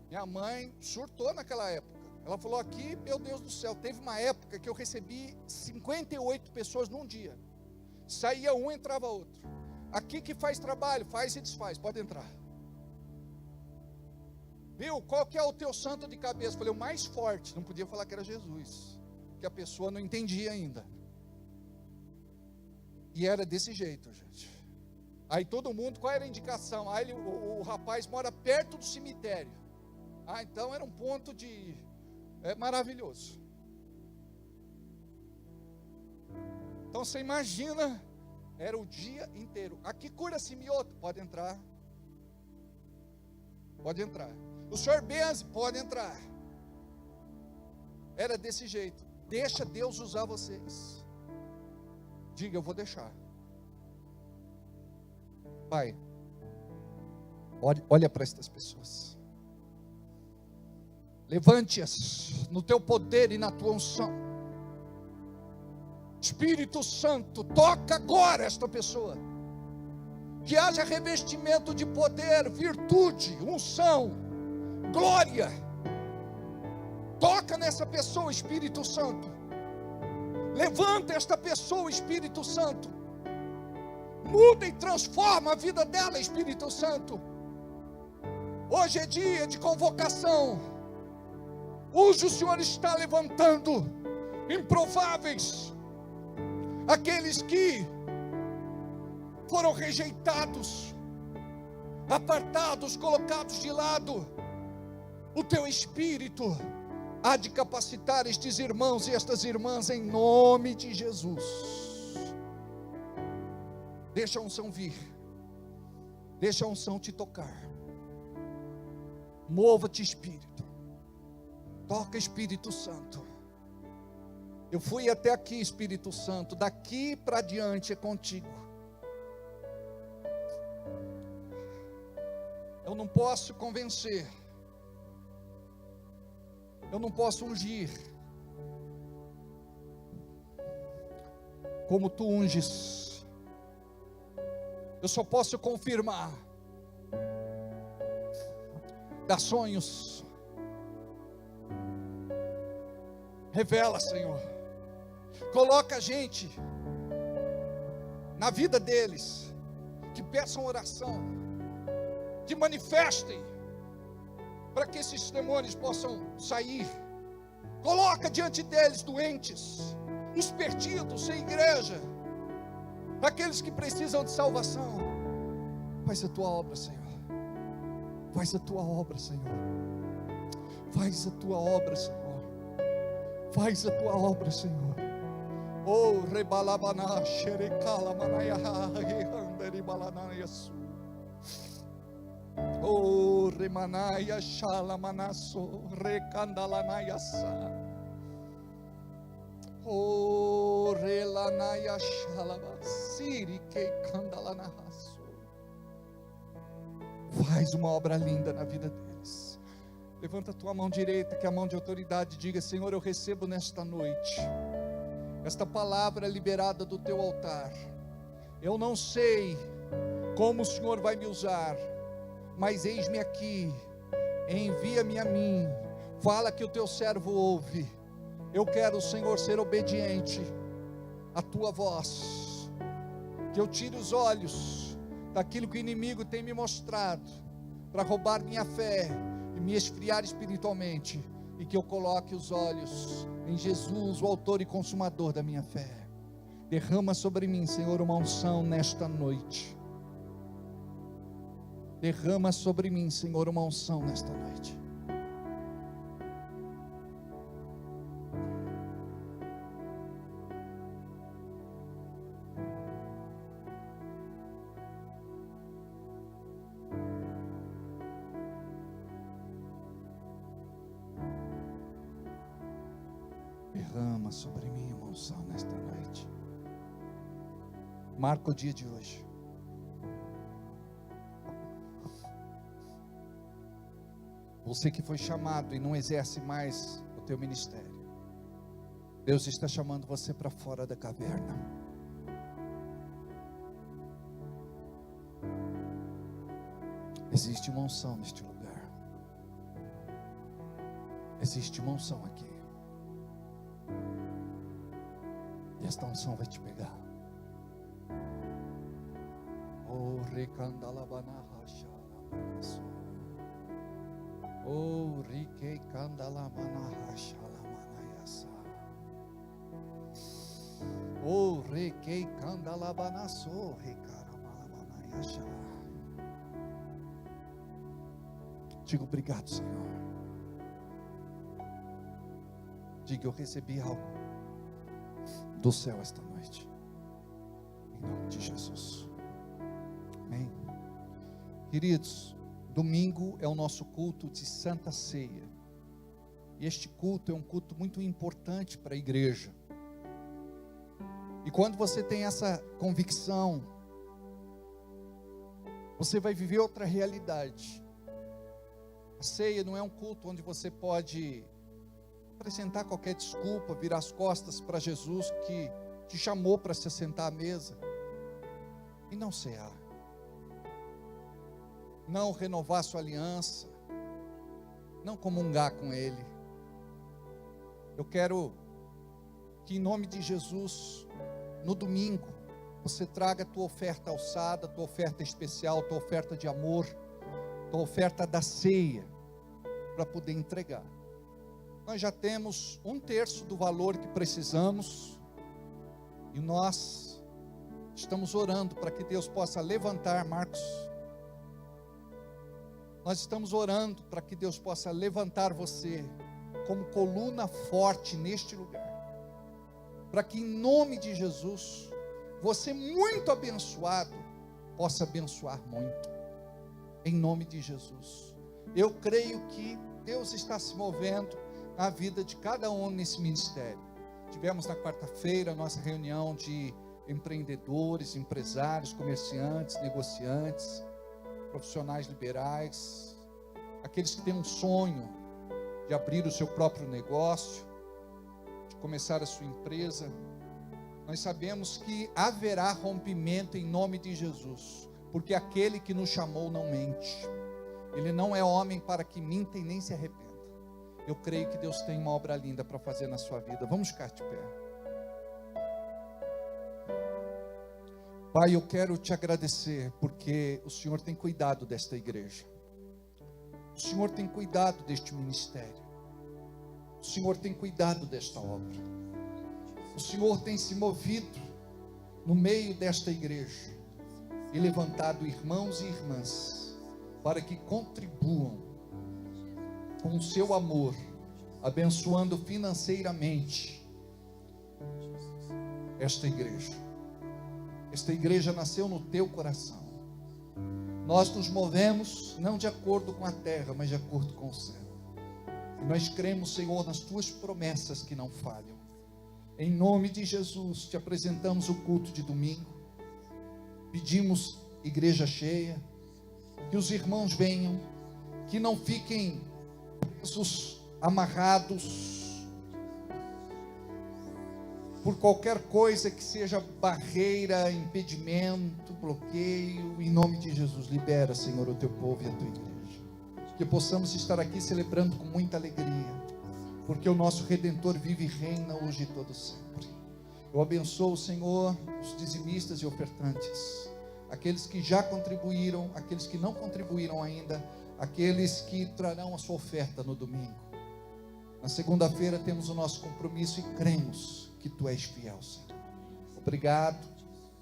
[SPEAKER 4] Minha mãe surtou naquela época. Ela falou aqui, meu Deus do céu, teve uma época que eu recebi 58 pessoas num dia. Saía um, entrava outro. Aqui que faz trabalho, faz e desfaz, pode entrar. Viu, qual que é o teu santo de cabeça? Falei, o mais forte. Não podia falar que era Jesus, que a pessoa não entendia ainda. E era desse jeito, gente. Aí todo mundo, qual era a indicação? Aí o rapaz mora perto do cemitério. Ah, então era um ponto de... maravilhoso. Então você imagina, era o dia inteiro. Aqui cura-se mioto, pode entrar. Pode entrar. O senhor benze, pode entrar. Era desse jeito. Deixa Deus usar vocês. Diga, eu vou deixar. Pai, olha para estas pessoas. Levante-as no teu poder e na tua unção. Espírito Santo, toca agora esta pessoa. Que haja revestimento de poder, virtude, unção, glória. Toca nessa pessoa, Espírito Santo. Levanta esta pessoa, Espírito Santo. Muda e transforma a vida dela, Espírito Santo. Hoje é dia de convocação. Hoje o Senhor está levantando improváveis, aqueles que foram rejeitados, apartados, colocados de lado. O teu Espírito há de capacitar estes irmãos e estas irmãs em nome de Jesus. Deixa a unção vir, deixa a unção te tocar. Mova-te, Espírito. Toca, Espírito Santo. Eu fui até aqui, Espírito Santo. Daqui para diante é contigo. Eu não posso convencer. Eu não posso ungir como tu unges. Eu só posso confirmar. Dar sonhos. Revela, Senhor. Coloca a gente na vida deles, que peçam oração, que manifestem, para que esses demônios possam sair. Coloca diante deles doentes, os perdidos, sem igreja, aqueles que precisam de salvação. Faz a tua obra, Senhor. Faz a tua obra, Senhor. Faz a tua obra, Senhor. Faz a tua obra, Senhor. Oh, rebalabana, xerecala, manaya, rehanderi balanayasu. Oh, remanaya, shala, manasso, recandalanayasa. Oh, relanaya, shalaba, siri, que candalanahasu. Faz uma obra linda na vida deles. Levanta a tua mão direita, que é a mão de autoridade, diga: Senhor, eu recebo nesta noite esta palavra liberada do teu altar. Eu não sei como o Senhor vai me usar, mas eis-me aqui, envia-me a mim, fala que o teu servo ouve. Eu quero, Senhor, ser obediente à tua voz, que eu tire os olhos daquilo que o inimigo tem me mostrado, para roubar minha fé e me esfriar espiritualmente, e que eu coloque os olhos em Jesus, o autor e consumador da minha fé. Derrama sobre mim, Senhor, uma unção nesta noite. Derrama sobre mim, Senhor, uma unção nesta noite. Derrama sobre mim uma unção nesta noite. Marca o dia de hoje. Você que foi chamado e não exerce mais o teu ministério, Deus está chamando você para fora da caverna. Existe uma unção neste lugar. Existe uma unção aqui. E esta unção vai te pegar. Oh, recandalabana hashalamanaso. Oh, rikei candalamana hashalamanayasa. Oh, rikei candalabanaso, recaramalamanayasha. Diga obrigado, Senhor. Diga, eu recebi algo do céu esta noite. Em nome de Jesus. Amém. Queridos, domingo é o nosso culto de Santa Ceia. E este culto é um culto muito importante para a igreja. E quando você tem essa convicção, você vai viver outra realidade. A ceia não é um culto onde você pode apresentar qualquer desculpa, virar as costas para Jesus que te chamou para se assentar à mesa e não cear, não renovar sua aliança, não comungar com Ele. Eu quero que, em nome de Jesus, no domingo, você traga a tua oferta alçada, a tua oferta especial, a tua oferta de amor, a tua oferta da ceia, para poder entregar. Nós já temos 1/3 do valor que precisamos, e nós estamos orando para que Deus possa levantar, Marcos. Nós estamos orando para que Deus possa levantar você como coluna forte neste lugar, para que, em nome de Jesus, você, muito abençoado, possa abençoar muito, em nome de Jesus. Eu creio que Deus está se movendo na vida de cada um nesse ministério. Tivemos na quarta-feira a nossa reunião de empreendedores, empresários, comerciantes, negociantes, profissionais liberais, aqueles que têm um sonho de abrir o seu próprio negócio, de começar a sua empresa. Nós sabemos que haverá rompimento em nome de Jesus, porque aquele que nos chamou não mente. Ele não é homem para que minta e nem se arrependa. Eu creio que Deus tem uma obra linda para fazer na sua vida. Vamos ficar de pé. Pai, eu quero te agradecer porque o Senhor tem cuidado desta igreja. O Senhor tem cuidado deste ministério. O Senhor tem cuidado desta obra. O Senhor tem se movido no meio desta igreja e levantado irmãos e irmãs para que contribuam com o seu amor, abençoando financeiramente esta igreja. Esta igreja nasceu no teu coração. Nós nos movemos não de acordo com a terra, mas de acordo com o céu. E nós cremos, Senhor, nas tuas promessas que não falham. Em nome de Jesus, te apresentamos o culto de domingo. Pedimos igreja cheia, que os irmãos venham, que não fiquem presos, amarrados por qualquer coisa que seja barreira, impedimento, bloqueio. Em nome de Jesus, libera, Senhor, o teu povo e a tua igreja. Que possamos estar aqui celebrando com muita alegria, porque o nosso Redentor vive e reina hoje e todo sempre. Eu abençoo, Senhor, os dizimistas e ofertantes, aqueles que já contribuíram, aqueles que não contribuíram ainda, aqueles que trarão a sua oferta no domingo. Na segunda-feira temos o nosso compromisso e cremos que tu és fiel, Senhor. Obrigado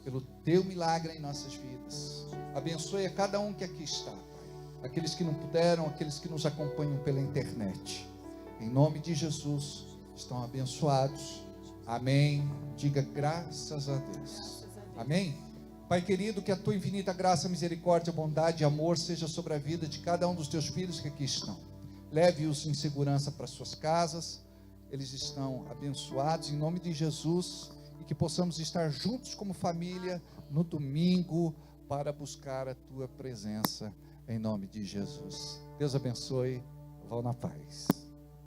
[SPEAKER 4] pelo teu milagre em nossas vidas. Abençoe a cada um que aqui está, Pai. Aqueles que não puderam, aqueles que nos acompanham pela internet. Em nome de Jesus, estão abençoados. Amém. Diga graças a Deus. Amém. Pai querido, que a tua infinita graça, misericórdia, bondade e amor seja sobre a vida de cada um dos teus filhos que aqui estão. Leve-os em segurança para suas casas. Eles estão abençoados em nome de Jesus, e que possamos estar juntos como família no domingo para buscar a tua presença em nome de Jesus. Deus abençoe Vão na paz.